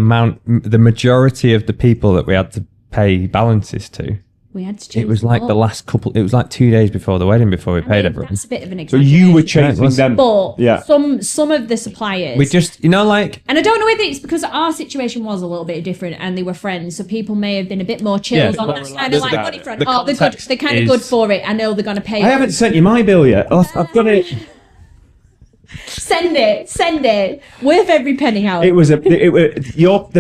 majority of the people that we had to pay balances to, We had to choose. it was like them the all. last couple. It was like 2 days before the wedding before we I paid mean, everyone. That's a bit of an So exaggeration. you were chasing them. But Yeah. some of the suppliers. We just, you know, like And I don't know whether it's because our situation was a little bit different and they were friends, so people may have been a bit more chilled Yeah, on more that kind relaxed of like about money it. front. The Oh, they're good. context They're kind of good is- for it. I know they're going to pay. I haven't sent you my bill yet. I've got it. Send it. Worth every penny, Howard. It was the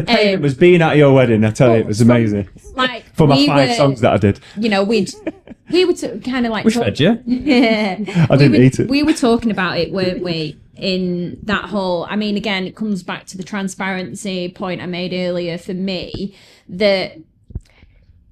payment was being at your wedding. I tell you, it was amazing Like for my we 5 were, songs that I did. You know, we were kind of like we fed you. Yeah. I didn't eat it. We were talking about it, weren't we? In that whole, I mean, again, it comes back to the transparency point I made earlier for me, that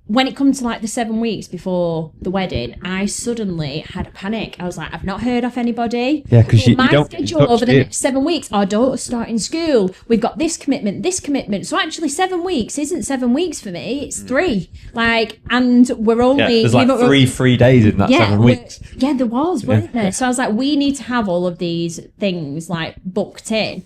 when it comes to like the 7 weeks before the wedding, I suddenly had a panic. I was like, I've not heard off anybody. Yeah, 'cause you my don't get in schedule touch, over the do you? next 7 weeks, our daughter's starting school. We've got this commitment. So actually 7 weeks isn't 7 weeks for me, it's 3. Like, and we're Yeah, only... there's like we're- three free days in that 7 we're- weeks. Yeah, there was, wasn't there? So I was like, we need to have all of these things like booked in.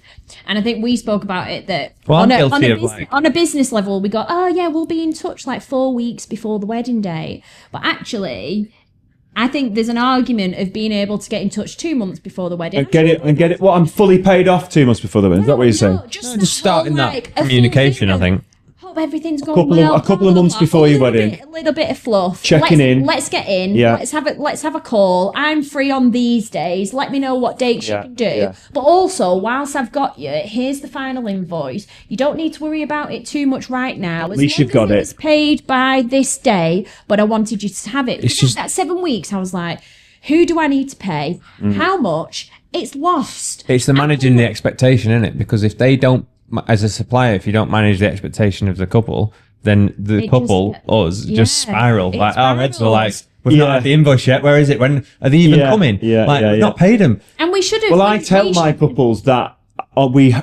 And I think we spoke about it that Well, I'm guilty of, like- on a business level, we go, oh yeah, we'll be in touch like 4 weeks before the wedding day. But actually, I think there's an argument of being able to get in touch 2 months before the wedding. And get it. Well, I'm fully paid off 2 months before the wedding. Is that what you're saying? Just starting that communication, I think. Hope everything's going A couple of months before your wedding. A little bit of fluff. Checking in. Let's get in. Yeah. Let's have a call. I'm free on these days. Let me know what dates you can do. Yeah. But also, whilst I've got you, here's the final invoice. You don't need to worry about it too much right now. At least you've got it. It's paid by this day, but I wanted you to have it. It's Because just- that 7 weeks, I was like, Who do I need to pay? Mm. How much? It's lost. It's the managing the expectation, isn't it? Because if they don't, as a supplier, if you don't manage the expectation of the couple, then the It couple, just- us, yeah, just spiral. it Like our heads were like, spirals. we've not Yeah. had the invoice yet. Where is it? When are they even Yeah, coming? yeah, like yeah, we've yeah. not paid them. And we should have. Well, I tell my couples that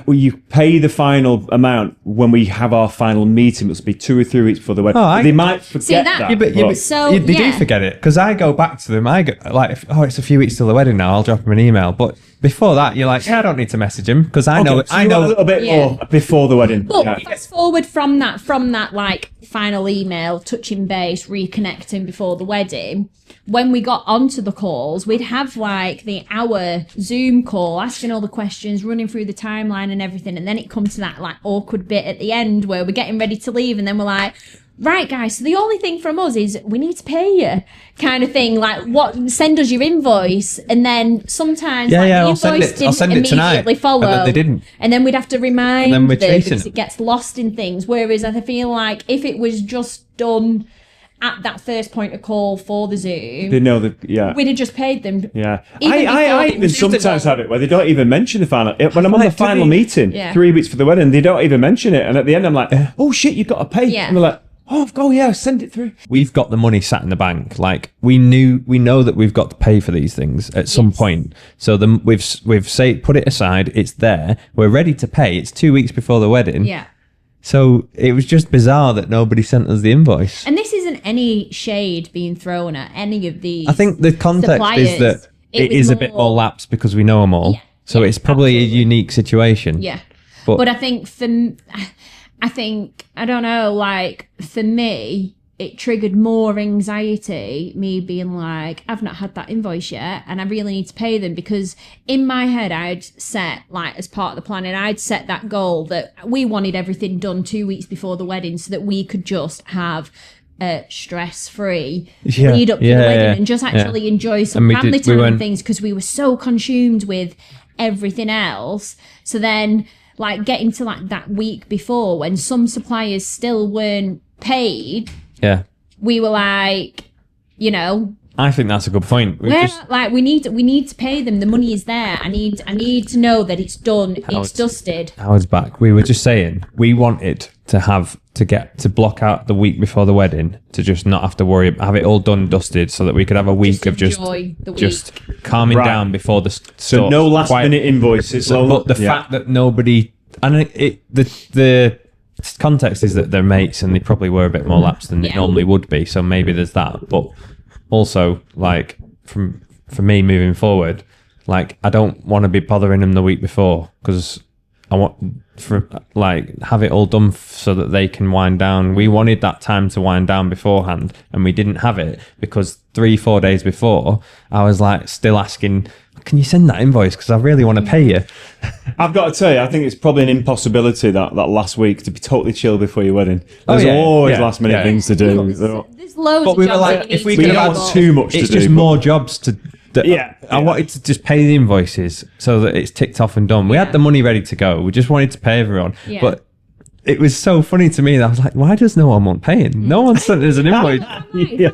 you pay the final amount when we have our final meeting. It'll be 2 or 3 weeks before the wedding. Oh, They might forget See, that- that. Yeah, But So, they do yeah. forget it because I go back to them. I go like, it's a few weeks till the wedding now. I'll drop them an email. But before that, you're like, I don't need to message him because I know. Okay, so I you want know. a little bit Yeah. more before the wedding. But Yeah. fast forward from that like final email, touching base, reconnecting before the wedding. When we got onto the calls, we'd have like the hour Zoom call, asking all the questions, running through the timeline and everything, and then it comes to that like awkward bit at the end where we're getting ready to leave, and then we're like, right, guys, so the only thing from us is we need to pay you, kind of thing. Like, what? Send us your invoice, and then sometimes Yeah, like, yeah, the I'll send invoice it- I'll didn't send it tonight. immediately follow, And then they didn't. and then we'd have to remind And then we're them chasing because it. it gets lost in things. Whereas I feel like if it was just done at that first point of call for the Zoom, They know that. Yeah. we'd have just paid them. Yeah, Even before I they even did sometimes it. have it where they don't even mention the final. When I'm on the Like, do final they- meeting, Yeah. 3 weeks for the wedding, they don't even mention it. And at the end, I'm like, oh shit, you've got to pay. Yeah. And they're like, oh yeah, send it through. We've got the money sat in the bank. Like we know that we've got to pay for these things at some Yes. point. So we've say put it aside. It's there. We're ready to pay. It's 2 weeks before the wedding. Yeah. So it was just bizarre that nobody sent us the invoice. And this isn't any shade being thrown at any of these. I think the context is suppliers. that it was is a bit more lapsed because we know them all. Yeah, So yeah, it's probably absolutely. a unique situation. Yeah. But- But I think I don't know, like for me, it triggered more anxiety, me being like, I've not had that invoice yet and I really need to pay them, because in my head I'd set, like as part of the planning, I'd set that goal that we wanted everything done 2 weeks before the wedding so that we could just have a stress-free Yeah, lead up to yeah, the wedding yeah, and just yeah. actually enjoy some And we family did- we time went- and things, because we were so consumed with everything else. So then like getting to like that week before when some suppliers still weren't paid, Yeah. we were like, you know, I think that's a good point. We we're just, like we need to pay them. The money is there. I need to know that it's done. It's dusted. Howard's back. We were just saying we wanted to get to block out the week before the wedding to just not have to worry, have it all done and dusted, so that we could have a week of just enjoy the week. just calming Right. down before the So no last minute invoices. But the fact that nobody, and the context is that they're mates and they probably were a bit more lapsed than they Yeah. normally would be. So maybe there's that. But also, like for me moving forward, like I don't want to be bothering them the week before, because I want have it all done so that they can wind down. We wanted that time to wind down beforehand, and we didn't have it because 3-4 days before I was like still asking, can you send that invoice, because I really want to pay you. I've got to tell you, I think it's probably an impossibility that last week to be totally chill before your wedding. Oh, There's yeah, always yeah, last minute yeah. things to do. There's loads But of we were jobs like, that you if need we to could do, have had but- too much to It's do. just more jobs to. Yeah, I wanted to just pay the invoices so that it's ticked off and done. We had the money ready to go. We just wanted to pay everyone, Yeah. but it was so funny to me that I was like, why does no one want paying? No one sent us an invoice. Yeah.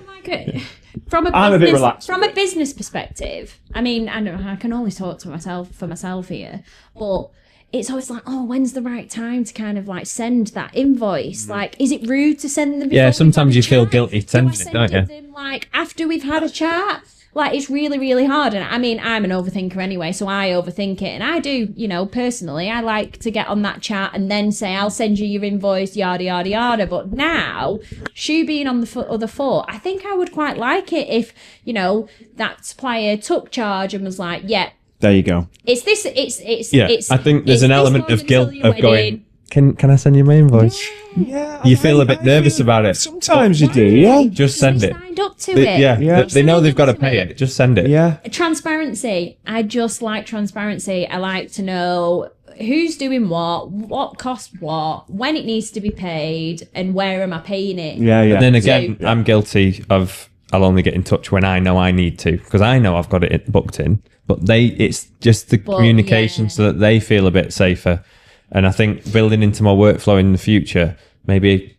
From a I'm a bit business, relaxed from a business perspective, I mean, I can only talk to myself here, but it's always like, oh, when's the right time to kind of like send that invoice? Like, is it rude to send them? Before Yeah, we've sometimes had a you feel chat? guilty Do I sending it, send don't you? them, like after we've had a chat? Like, it's really, really hard. And I mean, I'm an overthinker anyway, so I overthink it. And I do, you know, personally, I like to get on that chat and then say, I'll send you your invoice, yada, yada, yada. But now, Shu being on the other foot, I think I would quite like it if, you know, that supplier took charge and was like, yeah, There you go. it's this, it's, Yeah, it's, I think there's it's an this element long of guilt until your of going, wedding. can I send you my invoice? Yeah, You feel a bit nervous about it. Sometimes you do, yeah. Just So send we it. signed up to They, it. yeah, they know they've got to Signed up pay to it. Just send it. Yeah. Transparency. I just like transparency. I like to know who's doing what costs what, when it needs to be paid, and where am I paying it. Yeah, yeah. And then again, I'm guilty of, I'll only get in touch when I know I need to, because I know I've got it booked in. But it's just the communication yeah. so that they feel a bit safer. And I think building into my workflow in the future, maybe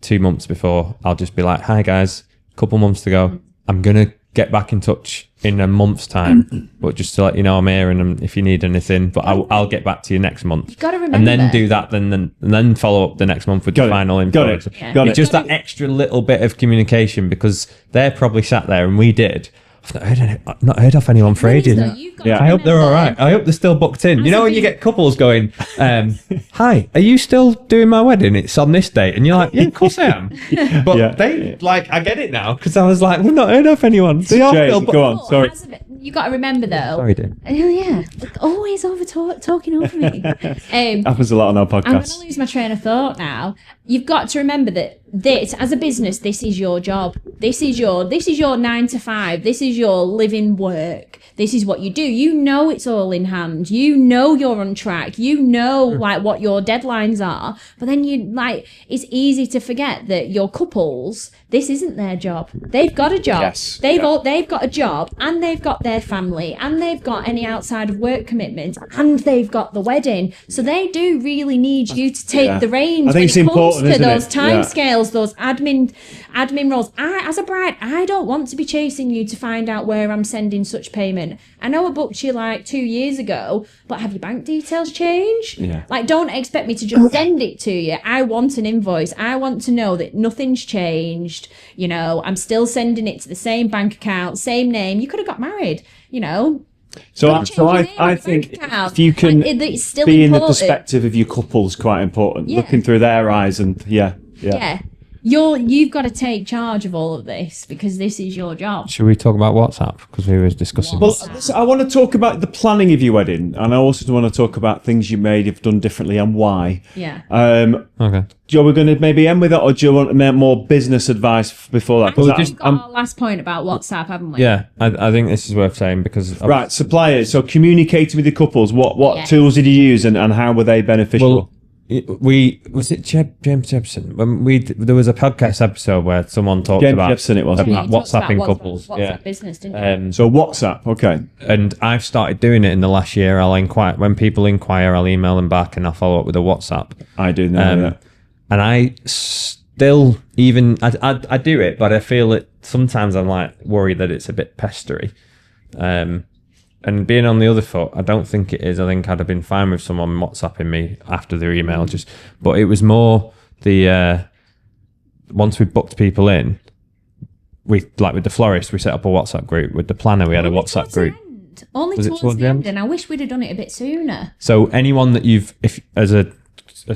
2 months before, I'll just be like, hi guys, couple months to go. I'm going to get back in touch in a month's time, but just to let you know I'm here, and if you need anything, but I'll get back to you next month. You've got to remember. And then do that, and then follow up the next month with the final info. Got it. Yeah. Got It's it. just that extra little bit of communication, because they're probably sat there and we did. I've not heard of anyone for ages. Though, you've got to I hope they're all remember- right. I hope they're still booked in. You know when you business- get couples going, "Hi, are you still doing my wedding? It's on this date," and you're like, "Yeah, of course I am." But Yeah. they I get it now, because I was like, "We've not heard of anyone." They are Jade, still go on. But Sorry. you got to remember though. Sorry, dear. Oh yeah, always talking over me. Happens a lot on our I'm going podcasts. to lose my train of thought now. You've got to remember that this, as a business, this is your job. This is your 9 to 5. This is your living work. This is what you do. You know it's all in hand. You know you're on track. You know like what your deadlines are. But then it's easy to forget that your couples, this isn't their job. They've got a job. Yes. They've got a job, and they've got their family, and they've got any outside of work commitments, and they've got the wedding. So they do really need you to take the reins I think when it's it comes important, to isn't those it? timescales, those admin roles. As a bride, I don't want to be chasing you to find out where I'm sending such payment. I know I booked you like 2 years ago, but have your bank details changed? Yeah. Like, don't expect me to just send it to you. I want an invoice. I want to know that nothing's changed. You know, I'm still sending it to the same bank account, same name. You could have got married, you know. So Change your name on I the think bank account. if you can Like, it's still be in the important. perspective of your couple is quite important. Yeah. Looking through their eyes and yeah. Yeah. You've got to take charge of all of this, because this is your job. Should we talk about WhatsApp? Because we were discussing. Well, listen, I want to talk about the planning of your wedding, and I also want to talk about things you may have done differently and why. Yeah. Okay. Joe, we're going to maybe end with that, or do you want more business advice before that? 'Cause We've that- got our last point about WhatsApp, haven't we? Yeah, I think this is worth saying, because right, suppliers. So communicating with your couples. What Yeah. tools did you use, and how were they beneficial? Well, was it James Jefferson, when there was a podcast episode where someone talked James about Jefferson it was. Yeah, you about talked WhatsApping about couples. WhatsApp Yeah. business, didn't you? So WhatsApp, okay. And I've started doing it in the last year. I'll inquire when people inquire. I'll email them back, and I'll follow up with a WhatsApp. I do know that. And I still I do it, but I feel it sometimes. I'm like worried that it's a bit pestery. And being on the other foot, I don't think it is. I think I'd have been fine with someone WhatsApping me after their email, but it was more the once we booked people in, we like with the florist, we set up a WhatsApp group. With the planner, we had a WhatsApp group. Only Was it towards towards the the end, end? and I wish we'd have done it a bit sooner. So anyone that if as a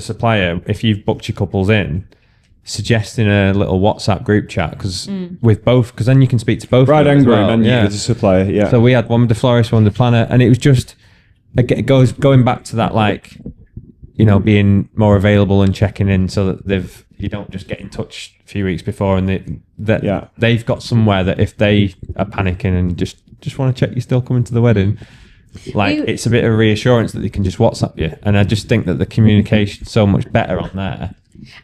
supplier, if you've booked your couples in, suggesting a little WhatsApp group chat, because because then you can speak to both Bride of them and as groom, well. and yeah. you as a supplier, yeah. So we had one with the florist, one with the planner, and it was just it goes going back to that, like, you know, being more available and checking in, so that you don't just get in touch a few weeks before, and they've got somewhere that if they are panicking and just want to check you're still coming to the wedding, like it's a bit of reassurance that they can just WhatsApp you. And I just think that the communication's so much better on there.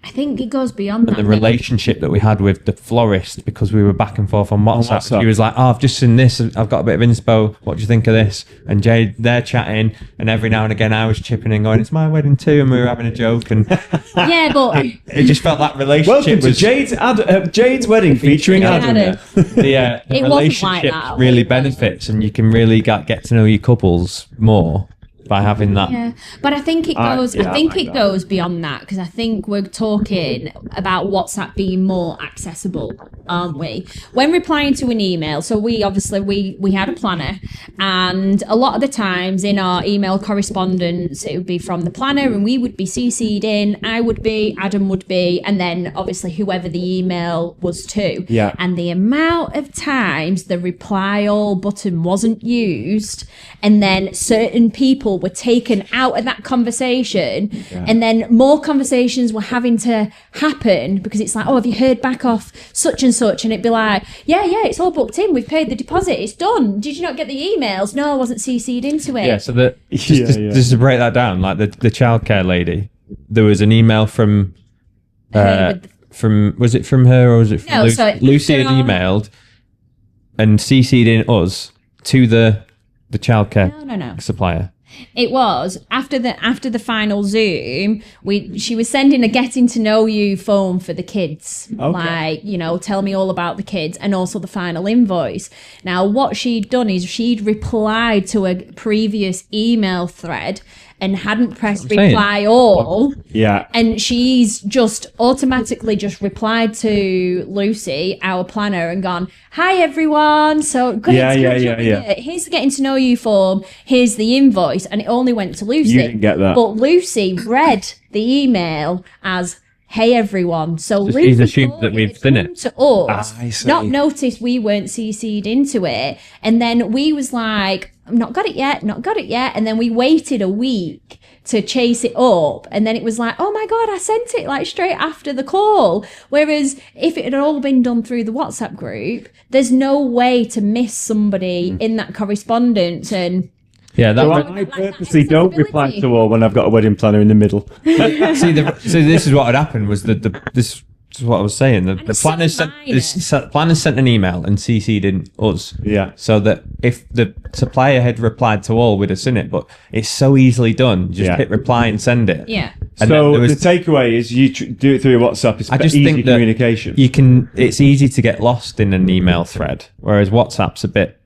I think it goes beyond And that. the relationship that we had with the florist, because we were back and forth on WhatsApp. WhatsApp. She was like, "Oh, I've just seen this. I've got a bit of inspo. What do you think of this?" And Jade, they're chatting, and every now and again I was chipping in, going, "It's my wedding too," and we were having a joke, and Yeah, but it just felt that relationship Welcome to was Jade's wedding featuring Adam. Adam. the It wasn't relationship like that. really benefits, and you can really get to know your couples more by having that. yeah, but I think it goes. yeah, I think like it that. goes beyond that, because I think we're talking about WhatsApp being more accessible, aren't we? When replying to an email, so we had a planner, and a lot of the times in our email correspondence, it would be from the planner, and we would be CC'd in. I would be, Adam would be, and then obviously whoever the email was to. Yeah. And the amount of times the reply all button wasn't used, and then certain people were taken out of that conversation, and then more conversations were having to happen, because it's like, "Oh, have you heard back off such and such?" And it'd be like, yeah, it's all booked in, we've paid the deposit, it's done. Did you not get the emails? No, I wasn't CC'd into it. Yeah, so just to break that down, like the childcare lady, there was an email from was it from her or was it from No, Lucy? so Lucy had after our- emailed and CC'd in us to the childcare No. supplier. It was after the final Zoom. She was sending a getting to know you form for the kids, like tell me all about the kids, and also the final invoice. Now, what she'd done is she'd replied to a previous email thread and hadn't pressed reply all. Yeah. And she's just automatically just replied to Lucy, our planner, and gone, "Hi everyone. So great. Here's the getting to know you form. Here's the invoice." And it only went to Lucy. You didn't get that. But Lucy read the email as, "Hey everyone." So She's Lucy assumed thought that we've had seen come it. to us, I see. not noticed we weren't CC'd into it, and then we was like, "I've not got it yet, and then we waited a week to chase it up, and then it was like, "Oh my god, I sent it like straight after the call." Whereas if it had all been done through the WhatsApp group, there's no way to miss somebody in that correspondence. And Yeah, So that. I purposely don't reply to all when I've got a wedding planner in the middle. See, so this is what had happened was that this is what I was saying. The it's so planners sent an email and CC'd in us. Yeah. So that if the supplier had replied to all, we'd have seen it. But it's so easily done. Just Yeah. hit reply and send it. yeah. And So then there was- the takeaway is you do it through WhatsApp. It's I just easy think that communication. you can. It's easy to get lost in an email thread, whereas WhatsApp's a bit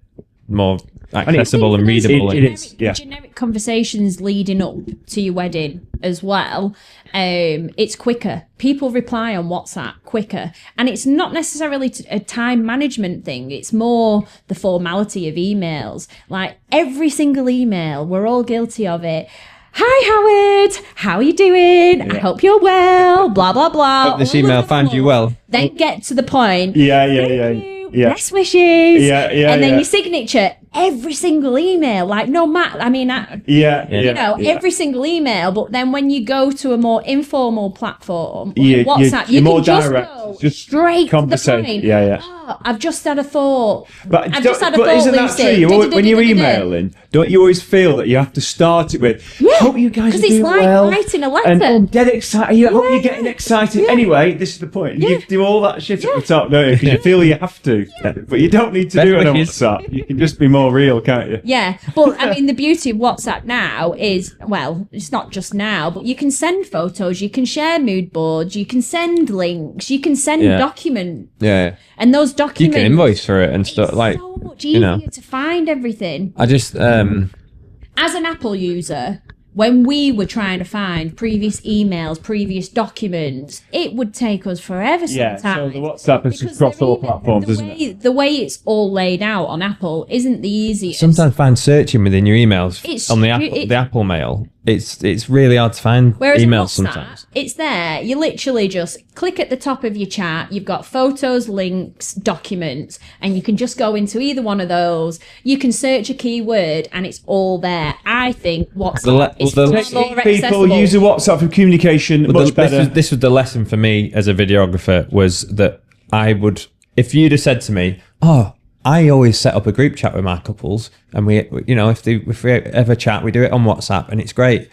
more accessible and readable. It is, yeah. Generic conversations leading up to your wedding as well. It's quicker. People reply on WhatsApp quicker, and it's not necessarily a time management thing. It's more the formality of emails. Like every single email, we're all guilty of it. "Hi Howard, how are you doing? I hope you're well." Blah blah blah. Hope this All of email the finds you fluff. well. Then get to the point. Yeah. Best wishes. Yeah, And then yeah. your signature. Every single email, like no matter. I mean, Yeah. every single email. But then when you go to a more informal platform, like You- WhatsApp, you're you more can just direct. go Just straight to the conversation. point. Yeah. "Oh, I've just had a thought. But, I've just had a thought, isn't that Lucy. true? When you're Da-da-da-da-da-da. emailing, don't you always feel that you have to start it with, "Hope you guys are 'Cause doing it's like well." writing a letter. And get excited. I hope you're getting excited. Yeah. Anyway, this is the point. Yeah. You do all that shit at the top, don't you? Because you feel you have to. But you don't need to Best do it on wishes. WhatsApp. You can just be more real, can't you? Yeah, but I mean, the beauty of WhatsApp now is, well, it's not just now, but you can send photos, you can share mood boards, you can send links, you can send Yeah. documents, Yeah. and those You documents. can invoice for it and stuff. It's Like, so much you easier know. to find everything. I just As an Apple user, when we were trying to find previous emails, previous documents, it would take us forever Yeah, sometimes. so the WhatsApp is Because across they're all even- platforms, the isn't way, it? The way it's all laid out on Apple isn't the easiest. sometimes find searching within your emails It's on the stru- Apple Mail. It's really hard to find Whereas emails WhatsApp, sometimes. it's there. You literally just click at the top of your chat. You've got photos, links, documents, and you can just go into either one of those. You can search a keyword, and it's all there. I think WhatsApp is far more People accessible. use a WhatsApp for communication much better. This was the lesson for me as a videographer, was that I would, if you'd have said to me, "Oh, I always set up a group chat with my couples, and we if we ever chat, we do it on WhatsApp, and it's great."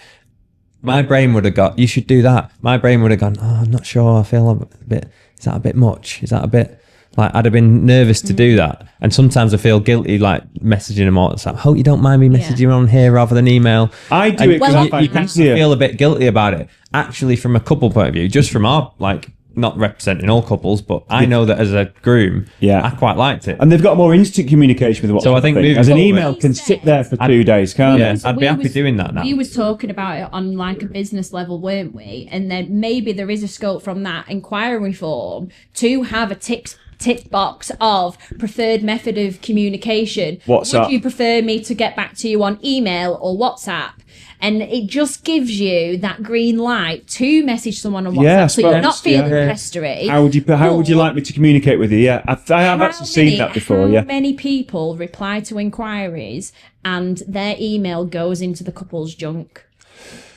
My brain would have got, "You should do that." My brain would have gone, "Oh, I'm not sure. I feel a bit. Is that a bit much? Is that a bit?" Like, I'd have been nervous to do that, and sometimes I feel guilty, like messaging them on WhatsApp. Hope you don't mind me messaging on here rather than email. I do And it because Well, I find you it can easier. feel a bit guilty about it. Actually, from a couple point of view, just from our, like, not representing all couples, but I know that as a groom, Yeah. I quite liked it. And they've got more instant communication with WhatsApp. So I think moving as an forward- email can sit there for 2 days, can't Yeah. it? I'd be happy doing that now. We was talking about it on like a business level, weren't we? And then maybe there is a scope from that inquiry form to have a tick box of preferred method of communication. WhatsApp. Would you prefer me to get back to you on email or WhatsApp? And it just gives you that green light to message someone on WhatsApp, Yeah, I so you're not suppose, feeling yeah. pestery. How would you like me to communicate with you? Yeah, I have actually seen that before. How Yeah, many people reply to inquiries and their email goes into the couple's junk?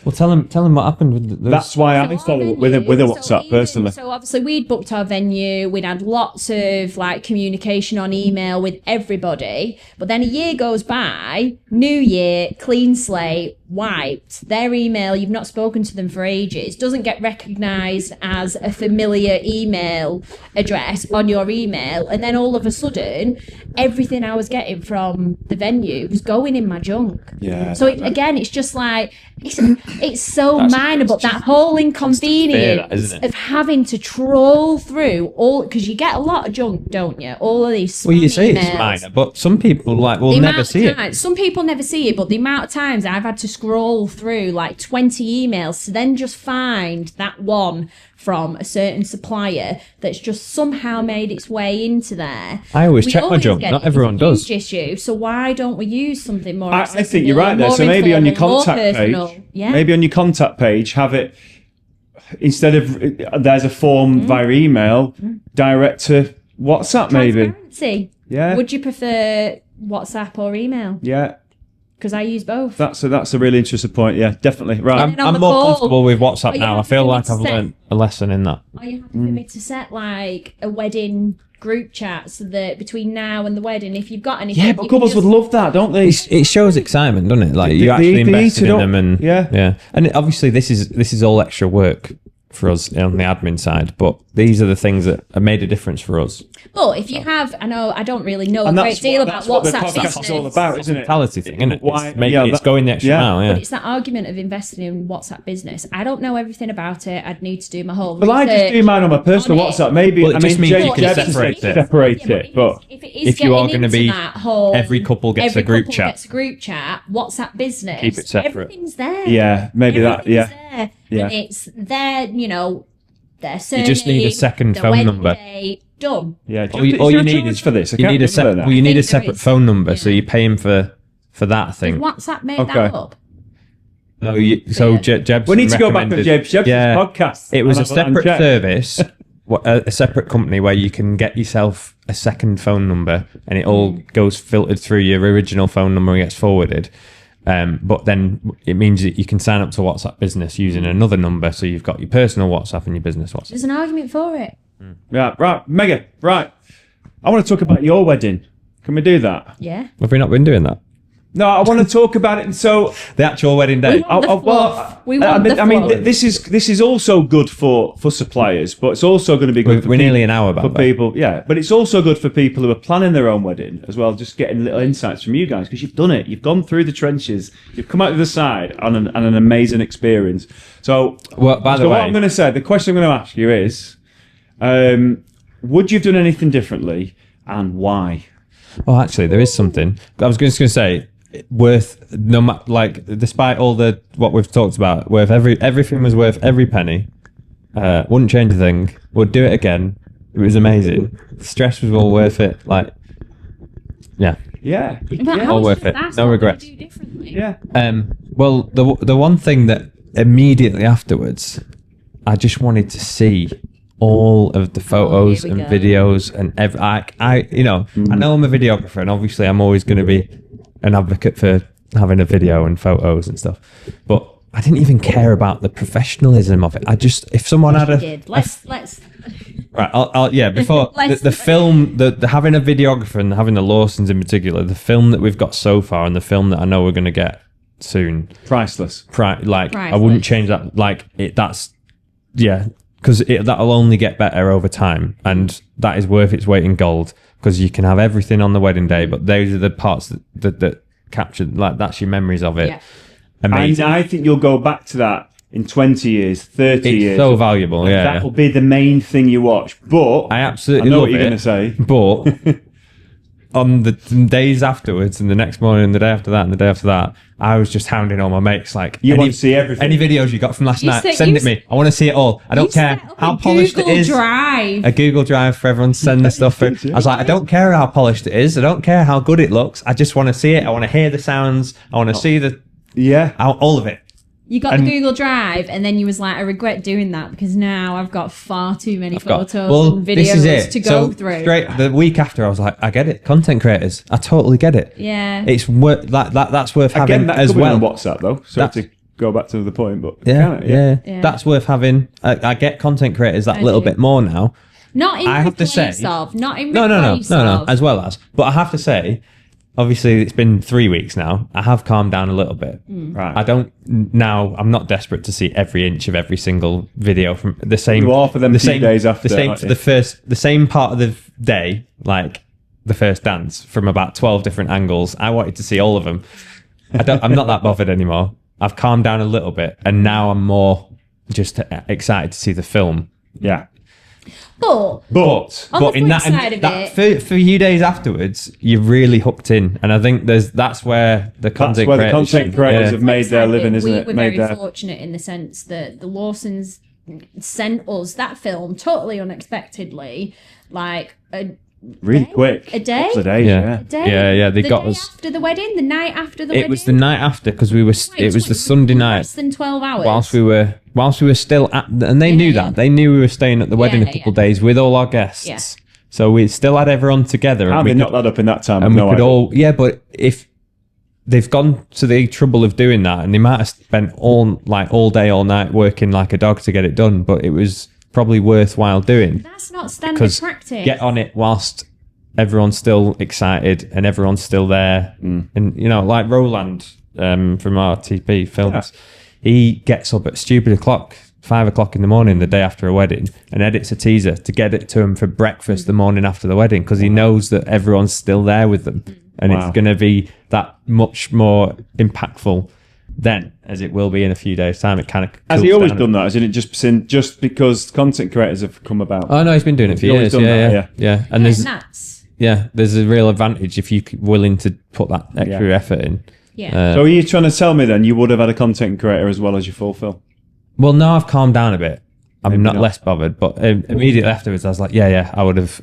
Well, tell them what happened with those. That's why I So follow our up with a venue, WhatsApp even- personally. So obviously we'd booked our venue, we'd had lots of like communication on email with everybody, but then a year goes by, new year, clean slate, wiped. Their email, you've not spoken to them for ages, doesn't get recognised as a familiar email address on your email, and then all of a sudden, everything I was getting from the venue was going in my junk. Yeah. So again, it's just like it's so minor, but that whole inconvenience isn't it? of having to troll through all because you get a lot of junk, don't you? All of these. Well, you spam say it's emails. minor, but some people will The amount never of see it. times- Some people never see it, but the amount of times I've had to scroll through like 20 emails to then just find that one from a certain supplier that's just somehow made its way into there. I always We check my always junk. get Not it. everyone It's a does. huge issue. So why don't we use something more? I think you're right there. more So maybe on your informal, more contact personal? page, Yeah. maybe on your contact page, have it instead of there's a form via email, direct to WhatsApp, maybe. Transparency. Yeah. Would you prefer WhatsApp or email? Yeah, Because I use both. that's a really interesting point. Yeah, definitely. Right. And then on I'm the more call, comfortable with WhatsApp are you now. I happy feel for me like to I've set- learned a lesson in that. Are you happy for me to set like a wedding group chat so that between now and the wedding, if you've got anything, Yeah, but you can couples would just- love that, don't they? It shows excitement, doesn't it? Like They- you actually they need invested to in know- them, and yeah. And obviously this is all extra work for us on the admin side, but these are the things that have made a difference for us. But if you have, I know I don't really know And a that's great deal what- about that's what the WhatsApp podcast business. is all about, isn't it? Mentality thing, isn't it? Why- It's going the extra yeah. mile. Yeah. But it's that argument of investing in WhatsApp business. I don't know everything about it. I'd need to do my whole Well, I just do research mine on my personal on it. WhatsApp. Maybe Well, it just means Jake you can Jebsen separate said it. separate Yeah, it, but if it is if you are getting gonna into be- that whole, every couple gets every a group couple chat. gets a group chat, WhatsApp business, Keep it separate. Everything's there. yeah, maybe that. Yeah, Everything's there. Yeah. And it's there, their surname, just need a second the phone wedding number. date, done. yeah. All you Is there a need charge is for this. I You can't need a remember that. you need a think there separate is. phone number, so Yeah. you're paying for that Has thing. WhatsApp made Okay. that up? No, so Yeah. Jebsen We need to go back to recommended- Jebsen's podcast. It was a and have- and separate check. service, a separate company where you can get yourself a second phone number, and it all goes filtered through your original phone number and gets forwarded. But then it means that you can sign up to WhatsApp Business using another number, so you've got your personal WhatsApp and your business WhatsApp. There's an argument for it. Yeah, right, Mega, right. I want to talk about your wedding. Can we do that? Yeah. Have we not been doing that? No, I want to talk about it. And so, The actual wedding day. We want the fluff. We want I mean, the fluff. this is also good for suppliers, but it's also going to be good. for We're nearly people- an hour back for there. people. Yeah, but it's also good for people who are planning their own wedding as well. Just getting little insights from you guys because you've done it. You've gone through the trenches. You've come out the other side on an amazing experience. So, Well, by the so way- what I'm going to say, the question I'm going to ask you is, would you have done anything differently, and why? Oh, actually, there is something. I was just going to say, worth despite all the what we've talked about, worth everything was worth every penny. Wouldn't change a thing. Would do it again. It was amazing. The stress was all worth it. Yeah. Yeah, But yeah, how all much worth of it. that's No what we regrets. do differently? yeah. Well, the one thing that immediately afterwards, I just wanted to see all of the photos here we and go. videos and I know I'm a videographer, and obviously I'm always going to be an advocate for having a video and photos and stuff, but I didn't even care about the professionalism of it. I just, if someone had We a did. Let's right, before Let's- the film, the having a videographer and having the Lawsons in particular, the film that we've got so far and the film that I know we're going to get soon, Priceless. I wouldn't Priceless. change that. Because that'll only get better over time, and that is worth its weight in gold. Because you can have everything on the wedding day, but those are the parts that capture, that's your memories of it. Yeah. And Amazing. I think you'll go back to that in 20 years, 30 It's years. so valuable. Yeah, That will be the main thing you watch. But I absolutely I know love what you're it. going to say. But on the days afterwards, and the next morning, and the day after that, and the day after that, I was just hounding all my mates. Like, You want to see everything. Any videos you got from last You night, said- send you it me. I want to see it all. I don't care set up how a polished Google it is. Drive. A Google Drive for everyone to send the stuff in. I was like, I don't care how polished it is. I don't care how good it looks. I just want to see it. I want to hear the sounds. I want to see Yeah. all of it. You got And- the Google Drive, and then you was like, I regret doing that because now I've got far too many photos and this is videos it. to go So through. straight the week after, I was like, I get it. Content creators, I totally get it. Yeah. It's worth that's worth Again, having that as could be well. on WhatsApp though. So That's- go back to the point, but Yeah, can it? yeah, that's worth having. I get content creators that I little do. bit more now. Not in I have to replace say- of. Not in No, replace of. as well as. But I have to say, obviously, it's been 3 weeks now. I have calmed down a little bit. Right. I don't now. I'm not desperate to see every inch of every single video from the same. You are for them the few same days after, the same aren't for you? the same part of the day, like the first dance from about 12 different angles. I wanted to see all of them. I'm not that bothered anymore. I've calmed down a little bit, and now I'm more just excited to see the film. Yeah. But But on the flip side of it, for a few days afterwards, you're really hooked in, and I think that's where the content where the content creators have made their living, isn't we it? were Made very their fortunate in the sense that the Lawsons sent us that film totally unexpectedly, like really day? quick. A day? Couple of days, Yeah. yeah. day. Yeah, they the got day us. after the wedding, the night after the It wedding. was the night after because it was the Sunday night. Less than 12 hours. Whilst we were still at, and they knew that they knew we were staying at the wedding a couple of days with all our guests. Yeah. So we still had everyone together. How and they we knocked could, that up in that time? and we no could idea. all, but if they've gone to the trouble of doing that, and they might have spent all day, all night working like a dog to get it done, but it was probably worthwhile doing. That's not standard Because practice. get on it whilst everyone's still excited and everyone's still there. And, like Roland from RTP Films, he gets up at stupid o'clock, 5 o'clock in the morning the day after a wedding and edits a teaser to get it to him for breakfast the morning after the wedding because he knows that everyone's still there with them. And Wow. it's going to be that much more impactful then as it will be in a few days' time. It kind of Has he always done that? Hasn't it just because content creators have come about? Oh no, he's been doing it for He's always years. done Yeah, that, yeah. And and there's that's there's a real advantage if you're willing to put that extra Yeah. effort in. yeah. So are you trying to tell me then you would have had a content creator as well as your full film? Well, now I've calmed down a bit. I'm Maybe not not. less bothered, but immediately afterwards, I was like, yeah, I would have.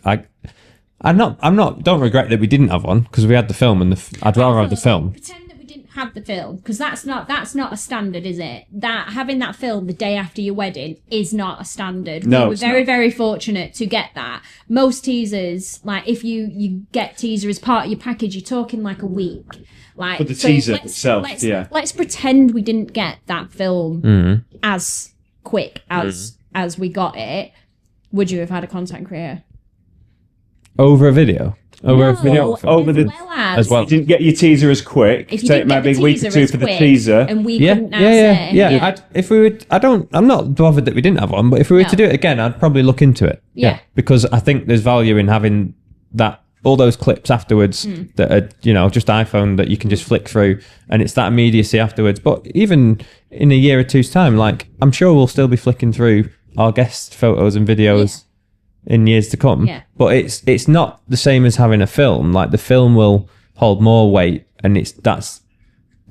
Don't regret that we didn't have one because we had the film, and I'd rather have the film. Pretend that we didn't have the film because that's not a standard, is it? That having that film the day after your wedding is not a standard. No, we were it's very not. very fortunate to get that. Most teasers, like if you get teaser as part of your package, you're talking like a week. Like For the teaser let's- itself, let's, yeah. Let's pretend we didn't get that film Mm-hmm. as quick as we got it. Would you have had a content creator? Over a video, over a No, video. film. Over the- As well. You didn't get your teaser as quick. If you Take didn't get maybe the a week or teaser two as for the quick teaser. and we Yeah, couldn't now yeah. say, If we would, I'm not bothered that we didn't have one, but if we were No. to do it again, I'd probably look into it. Yeah. because I think there's value in having all those clips afterwards that are just iPhone that you can just flick through, and it's that immediacy afterwards. But even in a year or two's time, like I'm sure we'll still be flicking through our guest photos and videos in years to come. Yeah. But it's not the same as having a film. Like the film will hold more weight, and that's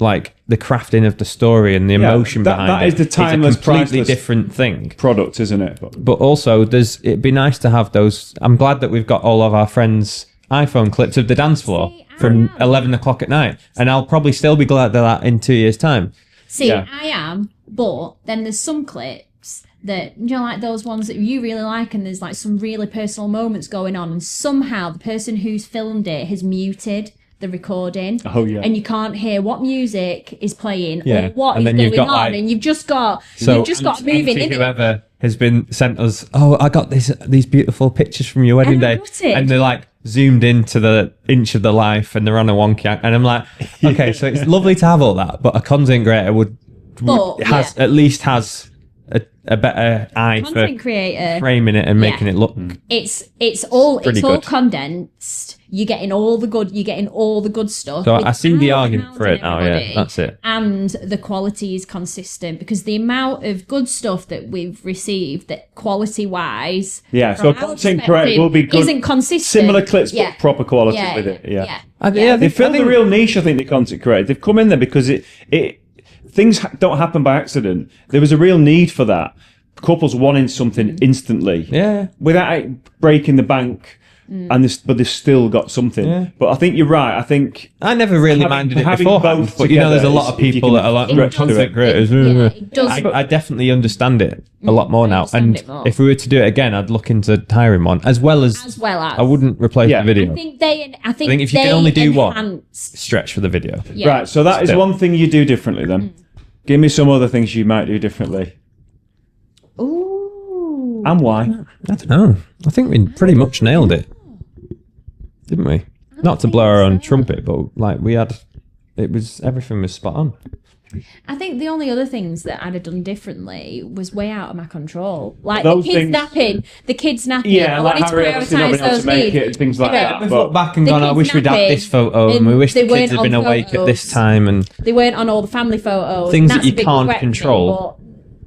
like the crafting of the story and the emotion that- behind that it. is the timeless, It's a completely priceless different thing. Product, isn't it? But also, it'd be nice to have those. I'm glad that we've got all of our friends' iPhone clips of the dance floor See, I from am. 11 o'clock at night, and I'll probably still be glad of that in 2 years' time. See, Yeah. I am, but then there's some clips that, like those ones that you really like, and there's like some really personal moments going on, and somehow the person who's filmed it has muted the recording. Oh, yeah. And you can't hear what music is playing Yeah. or what And is then you've going got, on, like- and you've just got Auntie moving in it. whoever has been sent us, I got these beautiful pictures from your wedding And I'm day, gutted. and they're like zoomed into the inch of the life, and they're on a wonky, and I'm like, okay, so it's lovely to have all that, but a content creator at least has a better eye Content for creator, framing it and making it look. it's all pretty all good. condensed. You're getting all the good stuff. So I see the without argument for it now. Yeah, everybody. that's it. And the quality is consistent because the amount of good stuff that we've received, that quality wise, Yeah, so a content creator will be good. isn't consistent. Similar clips, Yeah. but proper quality Yeah, with it. Yeah. yeah. They filled a real niche, I think, the content creators. They've come in there because things don't happen by accident. There was a real need for that. Couples wanting something instantly. Yeah. Without it breaking the bank. But they've still got something. Yeah. But I think you're right. I think I never really Having- minded it having beforehand, both but there's a lot of together is- if you people can that are like stretch to content it. creators. it does. I definitely understand it a lot more I now, understand and it more. if we were to do it again, I'd look into hiring one as well as I wouldn't replace Yeah. the video. I think if you can they only do one, enhance- stretch for the video. Yeah. right. So that is Still. one thing you do differently then. Give me some other things you might do differently. Ooh. And why? I don't know. I think we pretty much nailed it, didn't we? Not to blow our own trumpet, but like everything was spot on. I think the only other things that I'd have done differently was way out of my control. Like Those the kids things- napping. Yeah, I like wanted to Harry obviously not prioritise being able those to make needs. it and things like Yeah, that. We've But looked back and The gone, I kids wish we'd had napping, this photo, and we wish they the kids weren't had been on awake at this photos. time, and They weren't on all the family photos. Things and that that's you a big can't regret for me, control.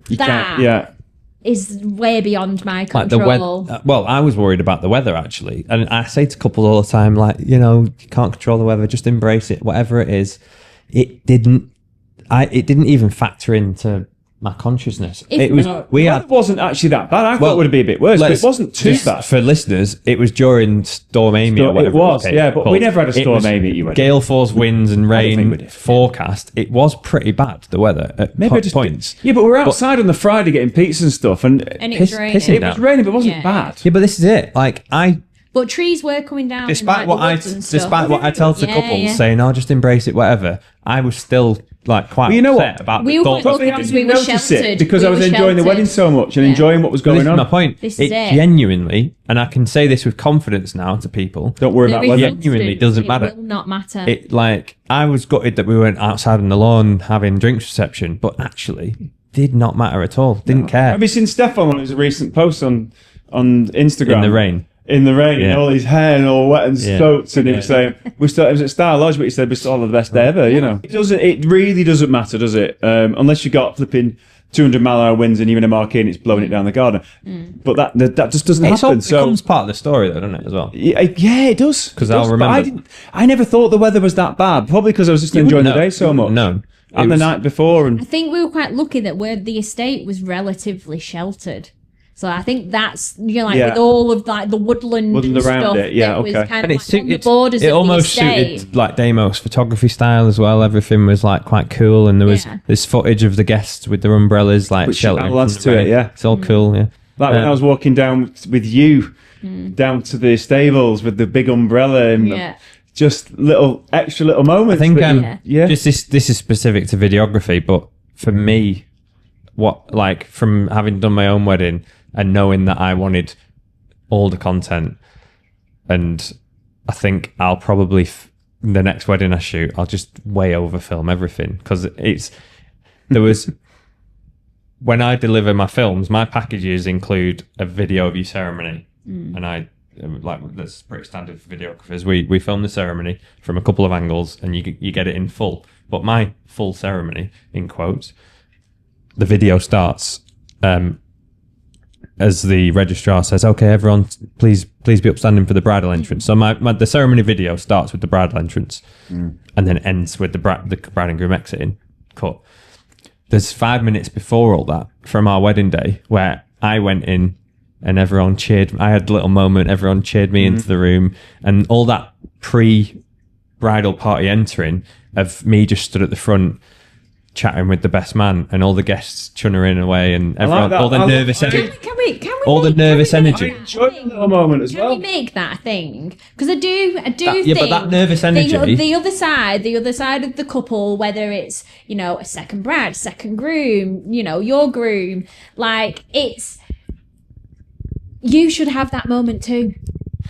but you that can't. Yeah. is way beyond my like the control. weather. Well, I was worried about the weather actually, and I say to couples all the time, like, you know, you can't control the weather, just embrace it, whatever it is. It didn't even factor into my consciousness. If- It was we Well, had it wasn't actually that bad. I thought Well, it would be a bit worse, but let's- it wasn't too just bad. for listeners. It was during Storm Amy. Storm- or whatever it was, okay, yeah, but we called. never had a It Storm was Amy at your wedding. Gale force winds and think we rain did. forecast. It was pretty bad. The weather at Maybe I just points. Yeah, but we were outside on the Friday getting pizza and stuff, and And it piss- was raining. pissing it was raining, but it wasn't Yeah. bad. Yeah, but this is it. Like But trees were coming down. despite in, what like, the woods and stuff. despite what I tell to Yeah, couples yeah. saying, "Oh, just embrace it," whatever. I was still like quite Well, you know upset what? about We the were thought. quite lucky because we were notice sheltered. it because We I was were enjoying the sheltered. wedding so much and Yeah. enjoying what was This going is on. my point. This It is it. genuinely, and I can say this with confidence now to people. Don't worry about Very weather. Genuinely doesn't it matter. will not matter. It like I was gutted that we weren't outside on the lawn having drinks reception, but actually did not matter at all. Didn't care. Have you seen Stefan on his recent post on Instagram? In the rain. In the rain, Yeah. and all his hair and all wet and Yeah. soaked, and he was saying, it was at Star Lodge, but he said, we're still the best day ever, you know. It really doesn't matter, does it? Unless you got flipping 200-mile-an-hour winds and even a marquee and it's blowing it down the garden. But that just doesn't It's all happen. So becomes part of the story, though, doesn't it, as well? yeah, it does. 'Cause It I'll does, but remember- I never thought the weather was that bad. Probably because I was just enjoying the day so much. No. And the night before, and I think we were quite lucky that the estate was relatively sheltered. So I think that's Yeah. with all of like the woodland Woodland and around stuff. it, yeah, that was okay. kind And of like on the borders it of almost the estate. suited like Damo's photography style as well. Everything was like quite cool, and there was Yeah. this footage of the guests with their umbrellas, like Which sheltering adds from the to it, rain. yeah. It's all cool, yeah. like when I was walking down with you down to the stables with the big umbrella and Yeah. just extra little I moments. think that yeah. just this is specific to videography, but for me, what like from having done my own wedding and knowing that I wanted all the content, and I think I'll probably the next wedding I shoot, I'll just way over film everything because there was when I deliver my films, my packages include a video of your ceremony, and I. Like that's pretty standard for videographers. We film the ceremony from a couple of angles, and you get it in full. But my full ceremony, in quotes, the video starts as the registrar says, "Okay, everyone, please be upstanding for the bridal entrance." So the ceremony video starts with the bridal entrance, and then ends with the bride and groom exiting. Cut. There's 5 minutes before all that from our wedding day where I went in. And everyone cheered. I had a little moment. Everyone cheered me into the room, and all that pre-bridal party entering of me just stood at the front, chatting with the best man, and all the guests chunnering away, and everyone, that. all the I nervous like- energy. Can we All the make- nervous can we make energy. that a enjoyed thing? the little moment as Can well. we make that a thing? Because I do Yeah, think but that nervous energy- the other side of the couple, whether it's a second bride, second groom, your groom, like you should have that moment too.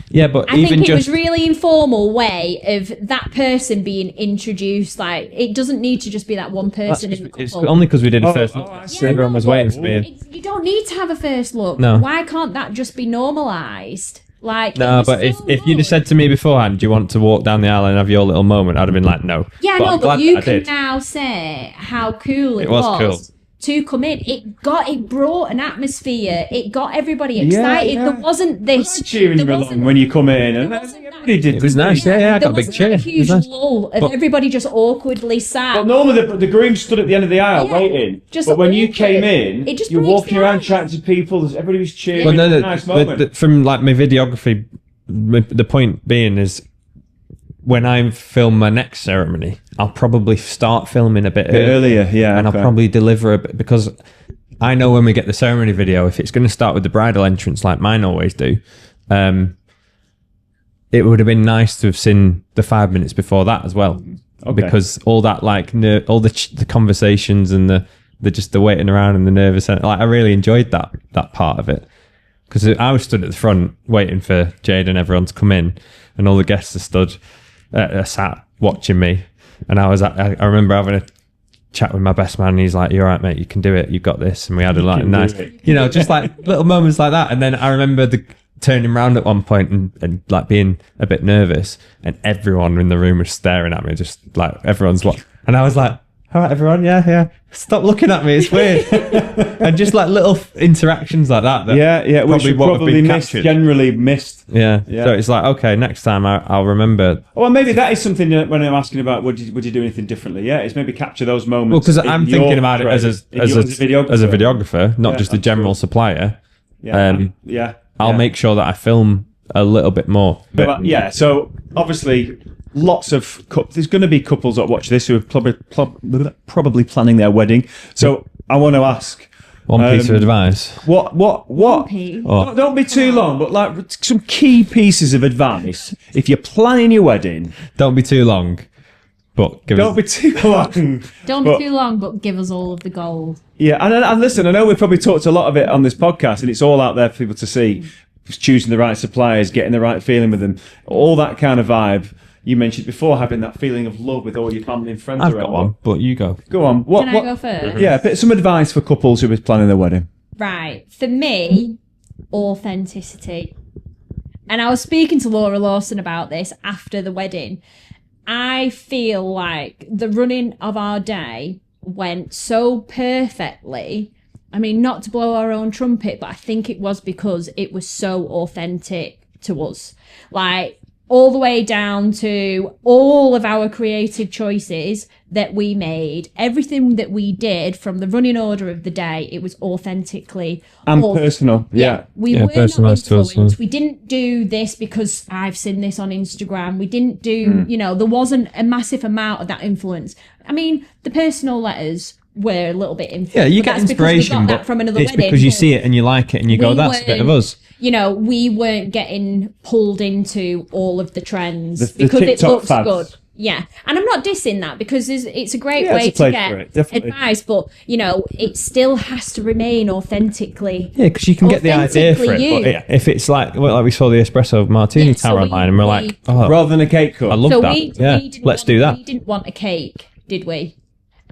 Yeah, but I even think it just was really informal way of that person being introduced. Like it doesn't need to just be that one person in the it's couple. only because we did a Oh, first oh, look. I see. Everyone was waiting for me. You don't need to have a first look. No. Why can't that just be normalised? Like No, it was but still if you'd have good. said to me beforehand, "Do you want to walk down the aisle and have your little moment?" I'd have been like, "No." Yeah, I'm no, glad but you that I can did. now say how cool it was was cool. to come in. It brought an atmosphere. It got everybody excited. yeah. There wasn't this cheering you there along wasn't- when you come in, and there wasn't that- everybody did. It was nice. Yeah, I there got a big wasn't cheer. that It was huge nice. lull of But- everybody just awkwardly sat. Well, normally the groom stood at the end of the aisle Yeah, waiting, just but when you awkward. came in, It just you were breaks walking the around ice. chatting to people. Everybody was cheering. Well, no, It was no, a nice moment. from like my videography, the point being is when I film my next ceremony, I'll probably start filming a bit earlier, yeah, and okay. I'll probably deliver a bit because I know when we get the ceremony video, if it's going to start with the bridal entrance like mine always do, it would have been nice to have seen the 5 minutes before that as well. Okay. because all that like all the conversations and the just the waiting around and the nervous, like I really enjoyed that part of it. Because I was stood at the front waiting for Jade and everyone to come in, and all the guests are sat watching me. And I remember having a chat with my best man, and he's like, "You're right, mate. You can do it. You've got this." And we had a like nice, just like little moments like that. And then I remember turning around at one point and like being a bit nervous, and everyone in the room was staring at me, just like everyone's watching. And I was like, "All right, everyone, yeah. Stop looking at me. It's weird." And just like little interactions like that. Which you probably generally missed. Yeah. So it's like, okay, next time I'll remember. Well, maybe that is something that when I'm asking about would you do anything differently? Yeah, it's maybe capture those moments. Well, because I'm thinking about it as a videographer, not just a general supplier. I'll make sure that I film a little bit more. But so obviously lots of there's going to be couples that watch this who are probably planning their wedding. So I want to ask one piece of advice. What? Don't be too long, but like some key pieces of advice if you're planning your wedding. Don't be too long, but don't be too long. Don't be too long, but give us all of the gold. Yeah, and listen, I know we've probably talked a lot of it on this podcast, and it's all out there for people to see. Choosing the right suppliers, getting the right feeling with them, all that kind of vibe. You mentioned before having that feeling of love with all your family and friends I've around. got one, but you go. Go on. Can I go first? Yeah, some advice for couples who are planning their wedding. Right. For me, authenticity. And I was speaking to Laura Lawson about this after the wedding. I feel like the running of our day went so perfectly. I mean, not to blow our own trumpet, but I think it was because it was so authentic to us. Like, all the way down to all of our creative choices that we made, everything that we did from the running order of the day, it was authentically and personal. Yeah. We were not influenced. We didn't do this because I've seen this on Instagram. We didn't do, there wasn't a massive amount of that influence. I mean, the personal letters were a little bit influenced. Yeah, you get inspiration, but from another wedding, because you see it and you like it and you go, that's a bit of us. We weren't getting pulled into all of the trends the because TikTok it looks fads. good. Yeah. And I'm not dissing that because it's a great way to get advice, but, it still has to remain authentically. Yeah, because you can get the idea for it. But if it's like we saw the espresso martini tower online and we're like, rather than a cake cut. I love that. Let's do that. We didn't want a cake, did we?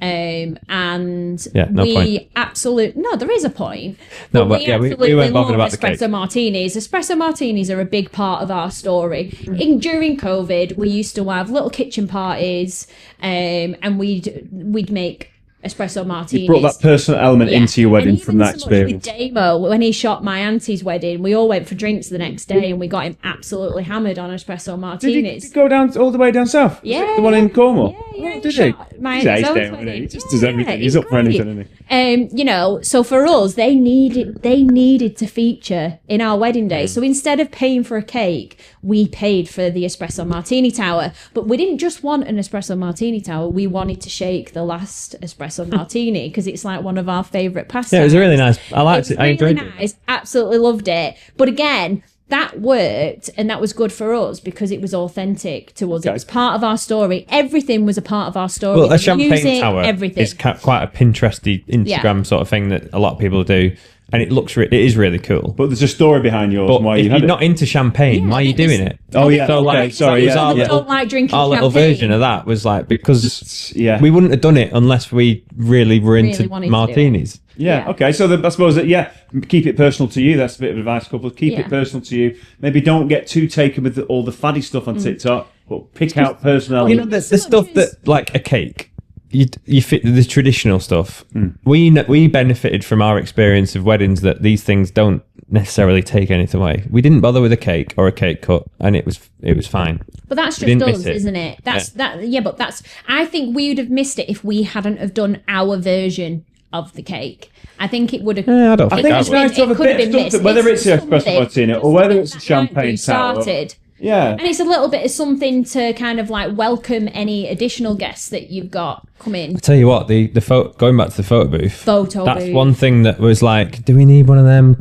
And no point. No, there is a point. No, but we weren't bothered about the cake. Espresso martinis. Espresso martinis are a big part of our story. During COVID, we used to have little kitchen parties, and we'd make espresso martinis. You brought that personal element into your wedding from that experience. With Damo, when he shot my auntie's wedding, we all went for drinks the next day, and we got him absolutely hammered on espresso martinis. Did he go down all the way down south? Yeah, the one in Cornwall. Yeah, did he? My He just does everything. He's up for anything, isn't he? So for us, they needed to feature in our wedding day. So instead of paying for a cake, we paid for the espresso martini tower. But we didn't just want an espresso martini tower. We wanted to shake the last espresso martini because it's like one of our favourite pastimes. Yeah, it was really nice. I liked it. I enjoyed it. Absolutely loved it. But again, that worked and that was good for us because it was authentic to us. Okay. It was part of our story. Everything was a part of our story. Well, a champagne tower is quite a Pinteresty Instagram sort of thing that a lot of people do. And it is really cool. But there's a story behind yours. But why if you're not into champagne, why are you doing it? Oh yeah. So don't like drinking our little champagne. version of that was like because we wouldn't have done it unless we really were into martinis. Yeah. Okay. So I suppose that keep it personal to you. That's a bit of advice, couples. Keep it personal to you. Maybe don't get too taken with all the faddy stuff on TikTok, but pick out personal. The stuff that like a cake. You fit the traditional stuff. We benefited from our experience of weddings that these things don't necessarily take anything away. We didn't bother with a cake or a cake cut, and it was fine. But that's just us, isn't it? But I think we would have missed it if we hadn't have done our version of the cake. I think it would have. I think it's nice to have a bit of stuff, whether it's the espresso martini or whether it's a champagne tower. Yeah. And it's a little bit of something to kind of like welcome any additional guests that you've got come in. I tell you what, the photo, going back to the photo booth. That's booth. One thing that was like, do we need one of them?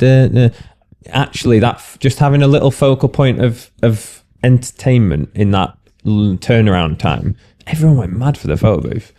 Actually, that just having a little focal point of entertainment in that turnaround time everyone went mad for the photo booth.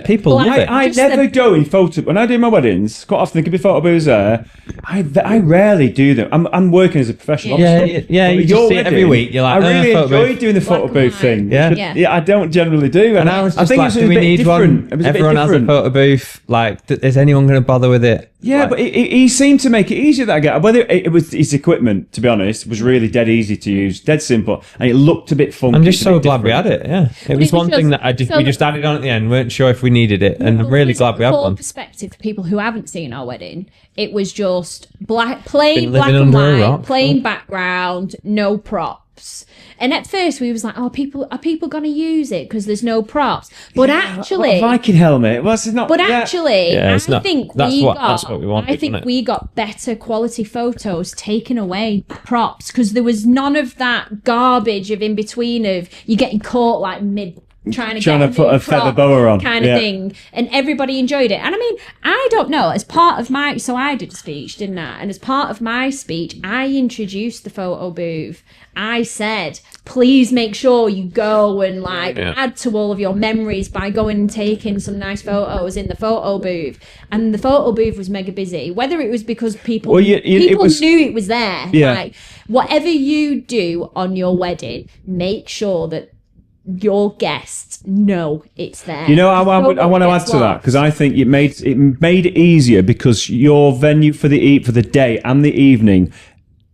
People love it. I never go in photo when I do my weddings. Quite often there could be photo booths there. I rarely do them. I'm working as a professional. Yeah. You just see it every week. You're like, I really enjoy doing the photo Black booth and thing. Yeah. I don't generally do. And I was just think like, do we need one? Everyone has a photo booth. Like, is anyone going to bother with it? Yeah, Like, but he seemed to make it easier that I get. Whether it was his equipment, to be honest, was really dead easy to use, dead simple, and it looked a bit funky. I'm just so glad we had it. Yeah, it was one thing that we just added on at the end. Weren't sure if we needed it, and I'm really glad we had one. Perspective for people who haven't seen our wedding, it was just plain Been black living and under a white, rock. plain background, no props. And at first we was like, are people going to use it because there's no props? But actually, a Viking helmet. Well, it's not. But actually, I think that's what we wanted, I think we got better quality photos taking away props because there was none of that garbage of in between of you getting caught like mid trying to put a feather boa on kind of thing, and everybody enjoyed it. And I mean, I don't know, as part of my, so I did a speech, didn't I? And as part of my speech, I introduced the photo booth. I said, please make sure you go and add to all of your memories by going and taking some nice photos in the photo booth. And the photo booth was mega busy. Whether it was because people knew it was there. Yeah. Like, whatever you do on your wedding, make sure that your guests know it's there. You know, I want to add to that because I think it made it easier because your venue for the day and the evening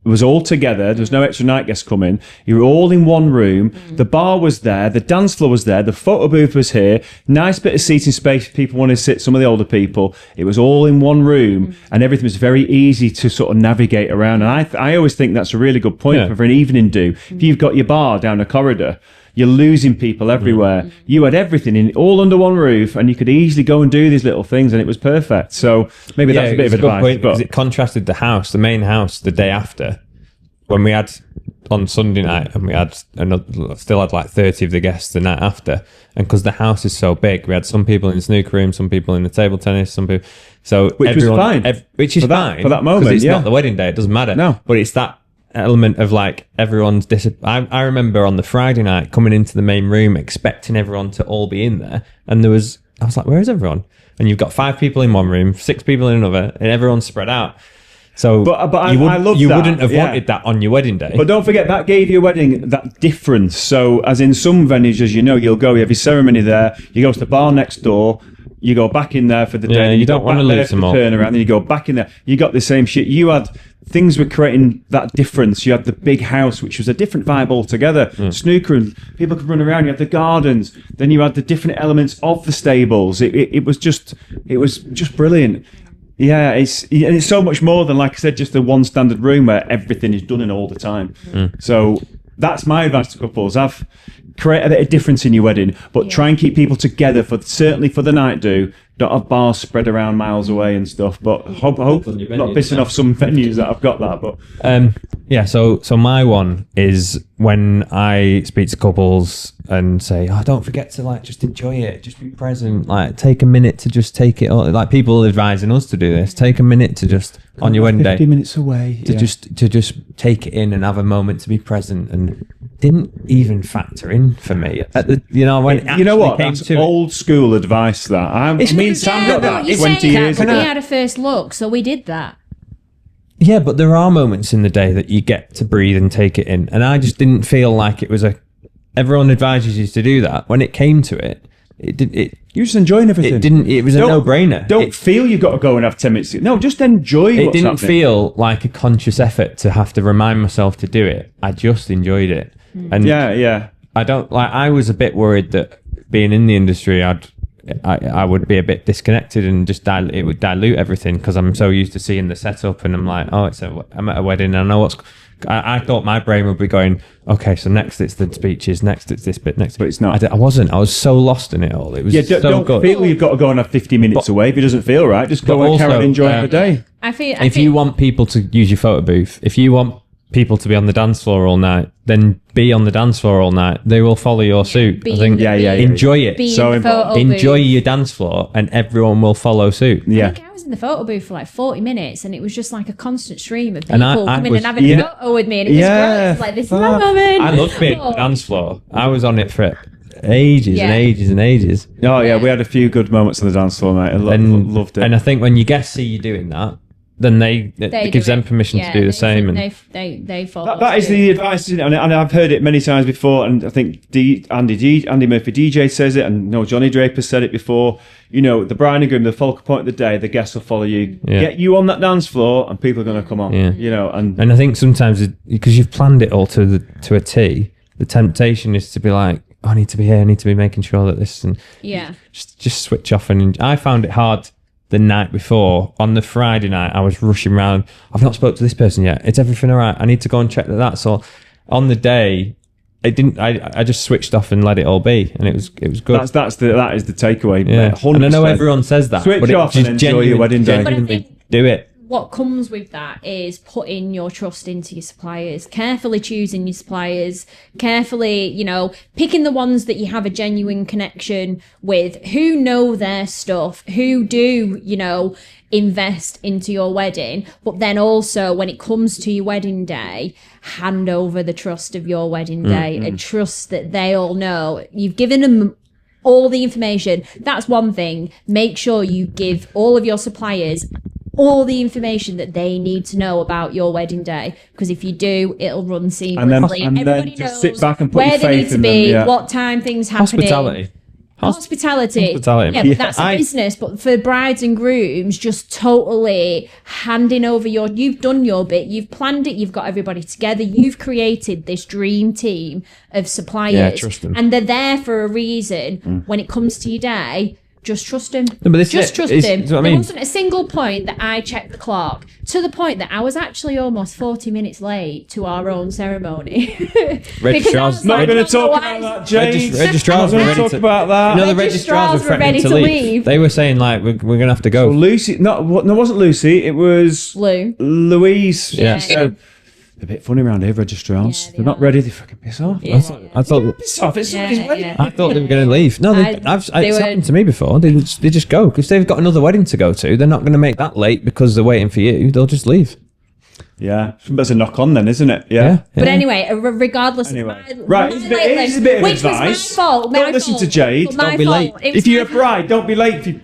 was all together. There was no extra night guests coming. You were all in one room. The bar was there. The dance floor was there. The photo booth was here. Nice bit of seating space if people wanted to sit, some of the older people. It was all in one room and everything was very easy to sort of navigate around. And I always think that's a really good point for an evening do. If you've got your bar down a corridor, you're losing people everywhere. You had everything in all under one roof, and you could easily go and do these little things, and it was perfect. So maybe that's a bit of advice. Point, because it contrasted the main house, the day after, when we had on Sunday night, and we had still had like 30 of the guests the night after, and because the house is so big, we had some people in the snooker room, some people in the table tennis, some people. So which was fine. Which is fine for that moment. Because it's not the wedding day; it doesn't matter. No, but it's that element of like everyone's I remember on the Friday night coming into the main room expecting everyone to all be in there, and I was like, where is everyone? And you've got 5 people in one room, 6 people in another, and everyone's spread out. So you wouldn't have wanted that on your wedding day. But don't forget, that gave your wedding that difference. So as in some venues, as you know, you'll go, you have your ceremony there, you go to the bar next door, you go back in there for the day, and you don't want to lose them all. Turn around, then you go back in there. You got the same shit. You had things were creating that difference. You had the big house, which was a different vibe altogether. Snooker and people could run around. You had the gardens. Then you had the different elements of the stables. It was just brilliant. Yeah, it's so much more than, like I said, just the one standard room where everything is done in all the time. So that's my advice to couples. Create a bit of difference in your wedding, but try and keep people together certainly for the night do. Don't have bars spread around miles away and stuff, but hope not pissing off some venues that I've got that. But so my one is when I speak to couples and say, don't forget to just enjoy it, just be present, take a minute to just take it all. Like, people advising us to do this, take a minute to just on your wedding day, 50 minutes away, to just take it in and have a moment to be present, and didn't even factor in for me at the, when it you know what, came that's to old school advice. That me and Sam got that 20 years ago. We had a first look, so we did that. Yeah, but there are moments in the day that you get to breathe and take it in, and I just didn't feel like it was everyone advises you to do that. When it came to it you're just enjoying everything. It was a no-brainer. Don't feel you've got to go and have 10 minutes. No, just enjoy it. What's didn't happening. feel like a conscious effort to have to remind myself to do it. I just enjoyed it. And I was a bit worried that being in the industry, I would be a bit disconnected and just it would dilute everything, because I'm so used to seeing the setup, and I'm like, I'm at a wedding and I know I thought my brain would be going, okay, so next it's the speeches, next it's this bit, next. But it's not. I wasn't. I was so lost in it all. It was don't good. feel you've got to go and have 50 minutes away if it doesn't feel right. Just go and carry on enjoying the day. If you want people to use your photo booth, if you want people to be on the dance floor all night, then be on the dance floor all night. They will follow your suit. I think. Enjoy it. So enjoy your dance floor, and everyone will follow suit. I think I was in the photo booth for 40 minutes, and it was just like a constant stream of people coming and having a photo with me, and it was great. It's like, this is my moment. I loved being on the dance floor. I was on it for ages and Yeah. ages and ages. Oh yeah, we had a few good moments on the dance floor, mate. I loved it. And I think when your guests see you doing that, then it gives them permission to do the same. And they follow. That is the advice, isn't it? And I've heard it many times before, and I think Andy Murphy DJ says it, and Johnny Draper said it before. You know, the bride and groom, the focal point of the day, the guests will follow you. Yeah. Get you on that dance floor, and people are going to come on. Yeah. You know, and I think sometimes because you've planned it all to a T, the temptation is to be like, oh, I need to be here, I need to be making sure that this, and just switch off. And I found it hard the night before. On the Friday night, I was rushing around. I've not spoke to this person yet. It's everything all right? I need to go and check that. So on the day, it didn't. I just switched off and let it all be, and it was good. that is the takeaway. Yeah. 100%. And I know everyone says that. Switch but it off just and enjoy your wedding day. genuinely do it. What comes with that is putting your trust into your suppliers, carefully choosing your suppliers, carefully, picking the ones that you have a genuine connection with, who know their stuff, who do, invest into your wedding. But then also when it comes to your wedding day, hand over the trust of your wedding day and trust that they all know. You've given them all the information. That's one thing. Make sure you give all of your suppliers all the information that they need to know about your wedding day, because if you do, it'll run seamlessly. And then Everybody just knows sit back and put where your they need faith to in be, them, yeah. what time things happening. Hospitality. Hospitality. Yeah, but that's a business. But for brides and grooms, just totally handing over you've done your bit, you've planned it, you've got everybody together, you've created this dream team of suppliers. Yeah, trust them. And they're there for a reason. When it comes to your day, just trust him. No, but this Just is it. trust It's- him. it's what I There mean. wasn't a single point that I checked the clock, to the point that I was actually almost 40 minutes late to our own ceremony. Registrars- Not going to talk about that, Jade. Registrars were Not ready going to talk to about that. You know, the registrars were threatening to leave. They were saying like, we're going to have to go. Well, Lucy, no, it wasn't Lucy. It was Lou. Louise. Yeah. So, they're a bit funny around here, registrars. Yeah, they they're not are. ready. They fucking piss off. Yeah. I thought Piss off. It's somebody's wedding. Yeah. I thought they were going to leave. No, They it's were- happened to me before. They just go. If they've got another wedding to go to, they're not going to make that late because they're waiting for you. They'll just leave. Yeah. There's a knock on then, isn't it? Yeah. But anyway, regardless Anyway. of my Right, my here's a bit of which advice. was my fault. Don't listen to Jade. Don't be late. If you're a bride, don't be late.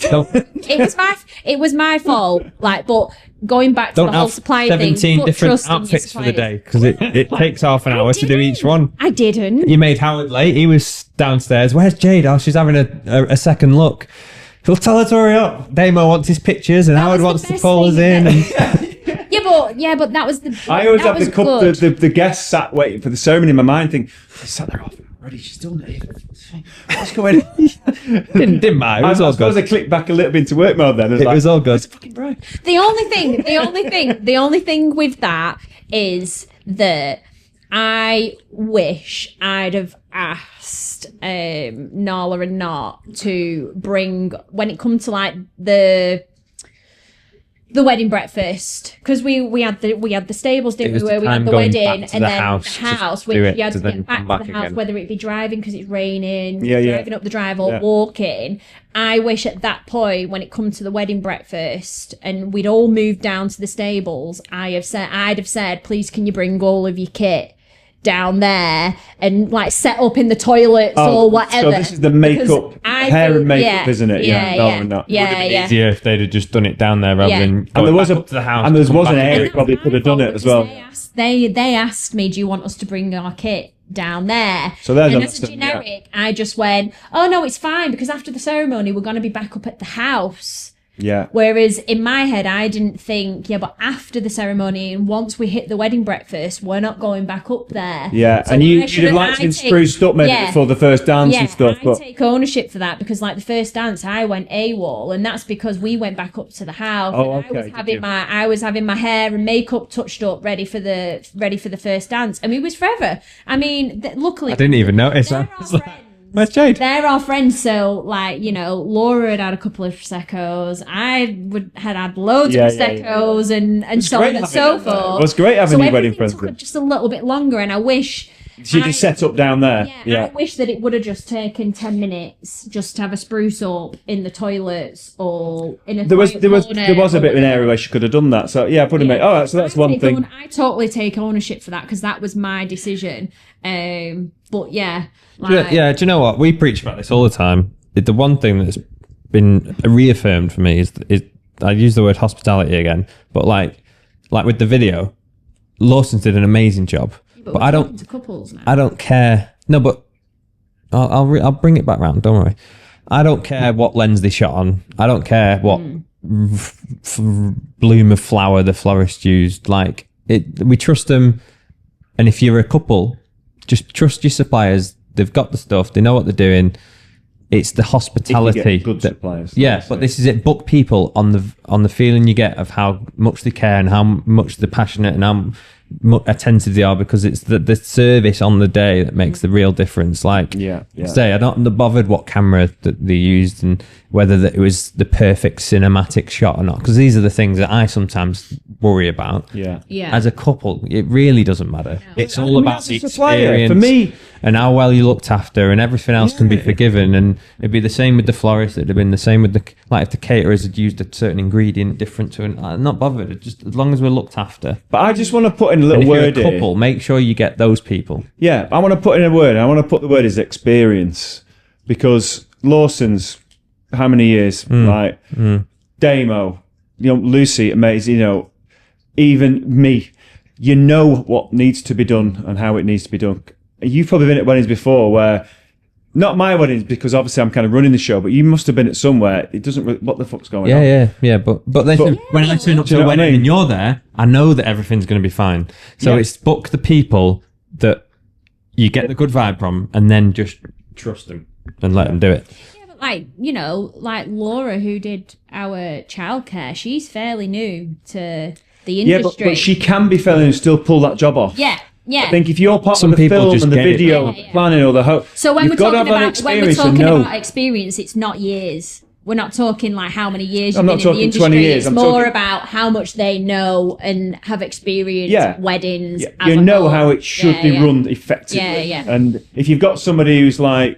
It was my fault. But going back to Don't the whole have supply thing, 17 put different trust in your outfits for the suppliers. day because it takes half an hour to do each one. I didn't. You made Howard late. He was downstairs. Where's Jade? Oh, she's having a second look. He'll tell her to hurry up. Damo wants his pictures and Howard was the wants to best pull us thing in. that- And Yeah, but that was the. I always that have the was couple, good. the guests sat waiting for the ceremony in my mind, think, they sat there off already. She's done it. What's going on? didn't matter. It was I all suppose I good. clicked back a little bit into work mode then. It was all good. Fucking bride. The only thing with that is that I wish I'd have asked Nala and Not to bring, when it comes to like the wedding breakfast, because we had the stables, didn't It was we, where the we had time the going wedding back to and the then house the to house, do which it you had to to then get back come to back the house, again. whether it be driving because it's raining, Yeah, yeah. driving up the drive or Yeah. walking. I wish at that point, when it comes to the wedding breakfast and we'd all moved down to the stables, I'd have said, please can you bring all of your kit down there and like set up in the toilets or whatever. So this is the makeup, Because I hair think- and makeup, isn't it? Yeah, No, yeah, not. yeah. Easier if they'd have just done it down there rather Yeah. than And going there was back up to the house. and there come was an back area again. it probably could have done it as well. They asked me, do you want us to bring our kit down there? So there's and a as a lesson, yeah. generic, I just went, oh no, it's fine because after the ceremony, we're going to be back up at the house. Yeah. Whereas in my head, I didn't think, yeah, but after the ceremony and once we hit the wedding breakfast, we're not going back up there. Yeah, So and why you'd have shouldn't liked to I been take- spruced up maybe Yeah. before the first dance Yeah, and stuff. I But take ownership for that because, like, the first dance, I went AWOL, and that's because we went back up to the house. Oh, and okay, did you? I was having my hair and makeup touched up, ready for the first dance. I mean, it was forever. I mean, luckily, I didn't even notice they're that. our It's like, friends. where's Jade? They're our friends, so like Laura had a couple of proseccos. had loads Yeah, of yeah, proseccos and so great on and having so them there. forth. It was great having so your wedding everything took present. just a little bit longer, and I wish She just set up down there. Yeah, I wish that it would have just taken 10 minutes just to have a spruce up in the toilets or in a There was a bit of an area where she could have done that. So yeah, put mate. Oh, so that's one thing. I totally take ownership for that because that was my decision. But yeah, do you know what? We preach about this all the time. The one thing that's been reaffirmed for me is I use the word hospitality again, but like with the video, Lawson's did an amazing job. But I don't. To couples now. I don't care. No, but I'll bring it back round. Don't worry. I don't care what lens they shot on. I don't care what bloom of flower the florist used. Like we trust them. And if you're a couple, just trust your suppliers. They've got the stuff. They know what they're doing. It's the hospitality. If you get good suppliers. Yeah, but this is it. Book people on the feeling you get of how much they care and how much they're passionate and how attentive they are, because it's the service on the day that makes the real difference. Like, say, I'm not bothered what camera that they used and whether it was the perfect cinematic shot or not, because these are the things that I sometimes worry about. Yeah. As a couple, it really doesn't matter. No. It's all about the experience for me, and how well you looked after, and everything else can be forgiven. And it'd be the same with the florist. It'd have been the same with if the caterers had used a certain ingredient different to an. I'm not bothered. Just as long as we're looked after. But I just want to put in a little word. If you're a couple, make sure you get those people. Yeah, I want to put in a word. I want to put the word is experience, because Lawson's how many years? Damo, Lucy, amazing. Even me. You know what needs to be done and how it needs to be done. You've probably been at weddings before where, not my weddings because obviously I'm kind of running the show, but you must have been at somewhere. It doesn't really, what the fuck's going on? Yeah. But when I turn up to a wedding and you're there, I know that everything's going to be fine. So it's book the people that you get the good vibe from, and then just trust them and let them do it. Yeah, but like Laura, who did our childcare, she's fairly new to the industry. Yeah, but she can be fairly new and still pull that job off. Yeah. I think if you're part of the film and the video planning or the whole, so when we're talking about experience, it's not years. We're not talking like how many years you've been in the industry. 20 years. It's more about how much they know and have experienced weddings. Yeah. You know how it should be run effectively. Yeah. And if you've got somebody who's like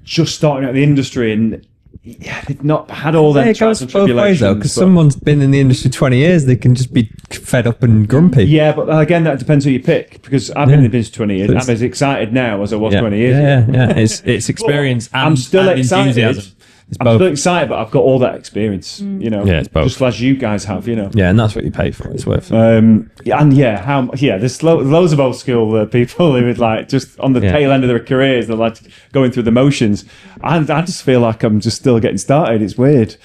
just starting out the industry and they've not had all that trials and tribulations. Because someone's been in the industry 20 years, they can just be fed up and grumpy. Yeah, but again, that depends who you pick. Because I've been in the business 20 years. I'm as excited now as I was 20 years ago. Yeah. It's experience and I'm still excited. Enthusiasm. I'm still excited, but I've got all that experience, it's both. Just as you guys have, Yeah, and that's what you pay for. It's worth it. There's loads of old school people who would like just on the tail end of their careers, they're like going through the motions. And I just feel like I'm just still getting started. It's weird.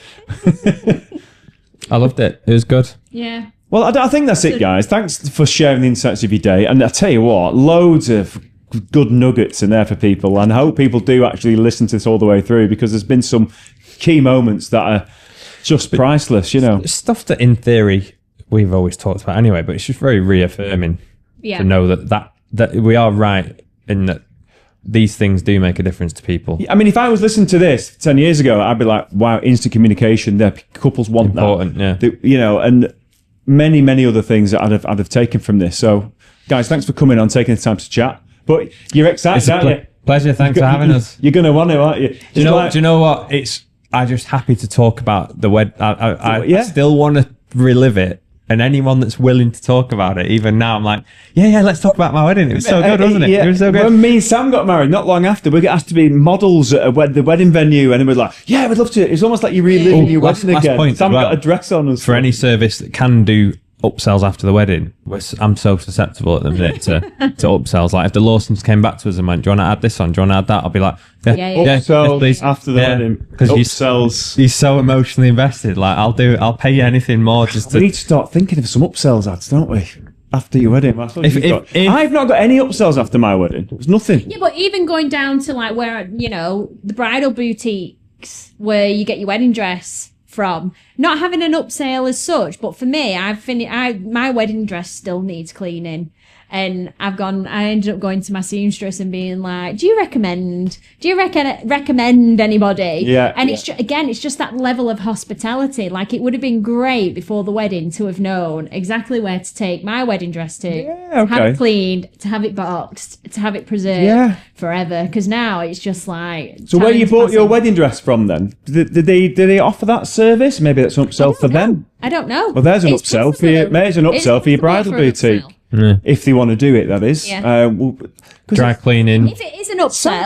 I loved it. It was good. Yeah. Well, I think that's it, guys. Thanks for sharing the insights of your day. And I tell you what, loads of good nuggets in there for people, and I hope people do actually listen to this all the way through, because there's been some key moments that are just priceless, stuff that in theory we've always talked about anyway, but it's just very reaffirming to know that we are right in that these things do make a difference to people. I mean, if I was listening to this 10 years ago, I'd be like, wow, instant communication, their couples want important, that. And many other things that I'd have taken from this. So guys, thanks for coming on, taking the time to chat. But you're excited, aren't you? Pleasure. Thanks for having us. You're going to want to, aren't you? Do you know what? I'm just happy to talk about the wedding. I still want to relive it. And anyone that's willing to talk about it, even now, I'm like, let's talk about my wedding. It was so good, wasn't it? It was so good. When me and Sam got married, not long after, we got asked to be models at the wedding venue, and it was like, we'd love to. It's almost like you're reliving your wedding again. Point Sam got a dress on us. For any service that can do upsells after the wedding, I'm so susceptible at the minute to upsells. Like if the Lawsons came back to us and went, do you want to add this on? Do you want to add that? I'll be like, upsells after the wedding. Because he's so emotionally invested. Like I'll pay you anything more. We need to start thinking of some upsells ads, don't we? After your wedding. I've not got any upsells after my wedding. There's nothing. Yeah, but even going down to like where, the bridal boutiques where you get your wedding dress from, not having an upsale as such, but for me, my wedding dress still needs cleaning. And I ended up going to my seamstress and being like, do you recommend anybody? Yeah. And it's it's just that level of hospitality. Like, it would have been great before the wedding to have known exactly where to take my wedding dress to have okay. it cleaned, to have it boxed, to have it preserved forever. Because now it's just like. So where you bought your wedding dress from then? Did they offer that service? Maybe that's an upsell for them. I don't know. Well, there's an upsell for you. There's an upsell for your bridal boutique. If they want to do it, that is. Yeah. Dry cleaning, If it is an upsell,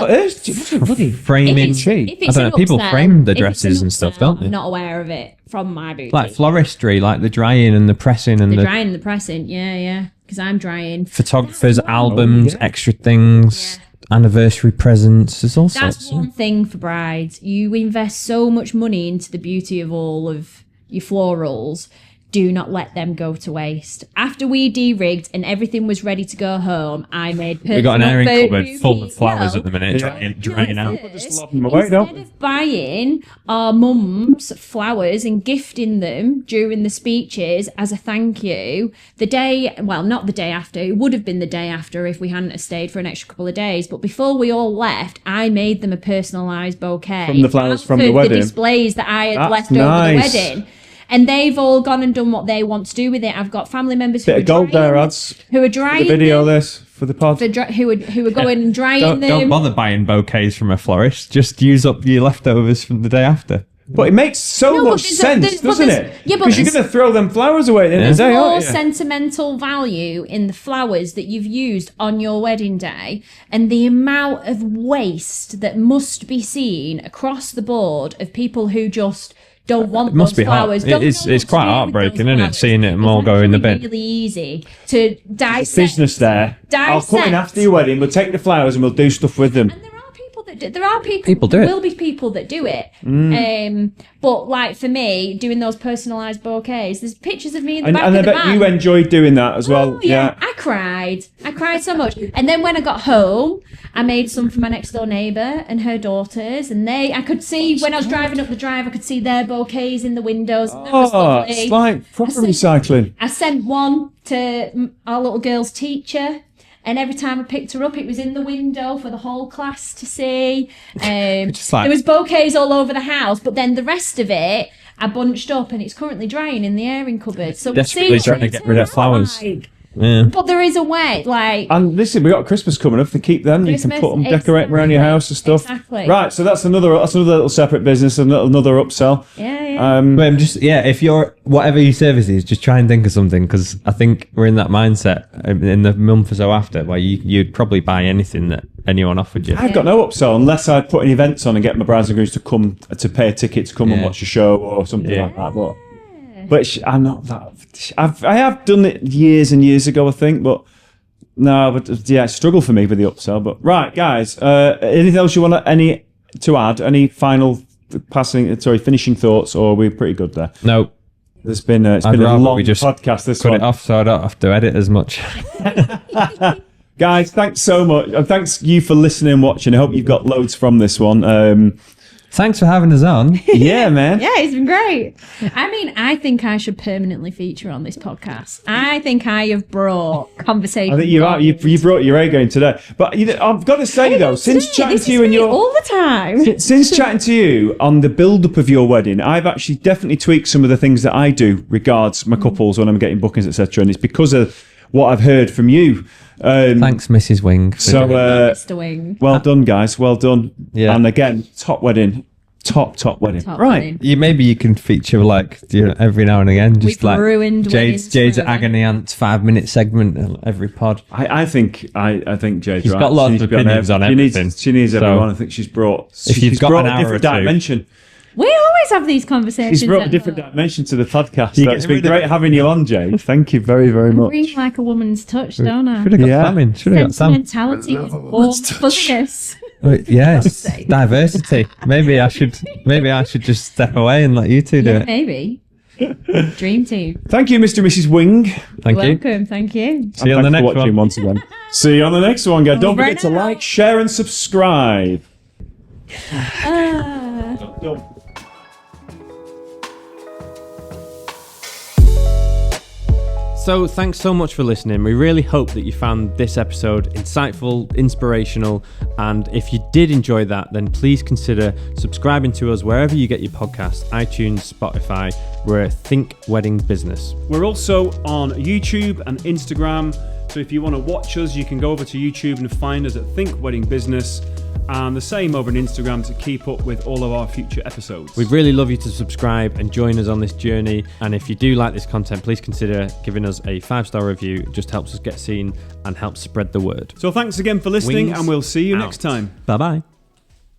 framing. if I it's don't an know. People upsell- frame the if it's an dresses and stuff, upsell, don't they? I'm not aware of it from my boutique. Like floristry, like the drying and the pressing and the the drying and the pressing, yeah. Because I'm drying. photographers' albums, extra things, anniversary presents. There's all That's sorts. one thing for brides. You invest so much money into the beauty of all of your florals. Do not let them go to waste. After we de-rigged and everything was ready to go home, I made We got an airing personal cupboard full of flowers No. at the minute, drying out. Just lob them away, don't Instead of buying our mums flowers and gifting them during the speeches as a thank you, not the day after, it would have been the day after if we hadn't have stayed for an extra couple of days, but before we all left, I made them a personalised bouquet. From the flowers from the for wedding? The displays that I had That's left nice. over the wedding. And they've all gone and done what they want to do with it. I've got family members who Bit are of gold drying, there, ads. who are The drying video them, this for the pod. who are going and drying Don't them. bother buying bouquets from a florist. Just use up your leftovers from the day after. But it makes so No, but much there's sense, doesn't it? Yeah, but Because you're going to throw them flowers away at the end of the there's day, more aren't you? sentimental value in the flowers that you've used on your wedding day, and the amount of waste that must be seen across the board of people who just don't want It must those be heart- flowers. it- don't it's- know it's what quite to do with heartbreaking, those isn't it, flowers. seeing it It's all go in the bin. actually really easy to dissect. Business there. I'll come in Dissect. after your wedding, we'll take the flowers and we'll do stuff with them. And there are people that do. There are people. People do there it. will be people that do it. But like for me, doing those personalised bouquets, there's pictures of me in the back And I of the bet van. you enjoyed doing that as well. Oh, yeah. I cried so much. And then when I got home, I made some for my next door neighbour and her daughters, and I could see when I was driving up the drive, I could see their bouquets in the windows. And that was Oh, lovely. it's like proper I sent- recycling. I sent one to our little girl's teacher, and every time I picked her up, it was in the window for the whole class to see. Just like- There was bouquets all over the house, but then the rest of it I bunched up, and it's currently drying in the airing cupboard. So we'll see Desperately what trying to it get rid of turns out flowers. like. Yeah. But there is a way, like. And listen, we got Christmas coming up. If they keep them, you Christmas, can put them, decorate around your house and stuff. Exactly. Right, so that's another little separate business, another upsell. Yeah. But I'm just if you're whatever your service is, just try and think of something, because I think we're in that mindset in the month or so after where you'd probably buy anything that anyone offered you. I've got no upsell unless I put any events on and get my brides and grooms to come to pay a ticket to come and Yeah. watch a show or something Yeah. like that. But I'm not that. I have done it years and years ago, I think, but no, but yeah, it's a struggle for me with the upsell. But right, guys, anything else you want to add? Any final finishing thoughts, or are we pretty good there? No, It's been a rather long we just podcast. This cut one, it off so I don't have to edit as much. guys. Thanks so much. Thanks you for listening and watching. I hope you've got loads from this one. Thanks for having us on. Yeah, man. Yeah, it's been great. I mean, I think I should permanently feature on this podcast. I think I have brought conversation. I think you brought your A game today. But I've got to say though, since chatting to you and your all the time. since chatting to you on the build-up of your wedding, I've actually definitely tweaked some of the things that I do regards my couples when I'm getting bookings, etc. And it's because of what I've heard from you. Thanks, Mrs. Wing. So, Mr. Wing. well done, guys. Well done. Yeah. And again, top wedding. Top wedding. Top right. wedding. Maybe you can feature every now and again, just We've like ruined Jade's weddings forever. agony aunt's 5-minute segment in every pod. I think Jade's She's right. got lots She needs of to be opinions on everything. She needs So, everyone. I think she's brought. if you've she's got brought an a hour different or two- dimension. We always have these conversations. She's brought a at different home. dimension to the podcast. You So get it's been rid of great it. having you on, Jade. Thank you very, very much. Ring like a woman's touch, don't I? Should have got Yeah. Sam in. Should have got Sam. Sentimentality and warm fuzziness. Yes, diversity. Maybe I should just step away and let you two do Yeah, it. maybe. Dream team. Thank you, Mr. and Mrs. Wing. Thank you. Welcome. Thank you. See you on the Thanks next for watching one. once again. See you on the next one, guys. Don't Over forget to and out. like, share, and subscribe. So thanks so much for listening. We really hope that you found this episode insightful, inspirational, and if you did enjoy that, then please consider subscribing to us wherever you get your podcasts, iTunes, Spotify. We're Think Wedding Business. We're also on YouTube and Instagram, so if you want to watch us, you can go over to YouTube and find us at Think Wedding Business, and the same over on Instagram to keep up with all of our future episodes. We'd really love you to subscribe and join us on this journey, and if you do like this content, please consider giving us a 5-star review. It just helps us get seen and helps spread the word. So thanks again for listening, Wings and we'll see you out. next time. Bye-bye.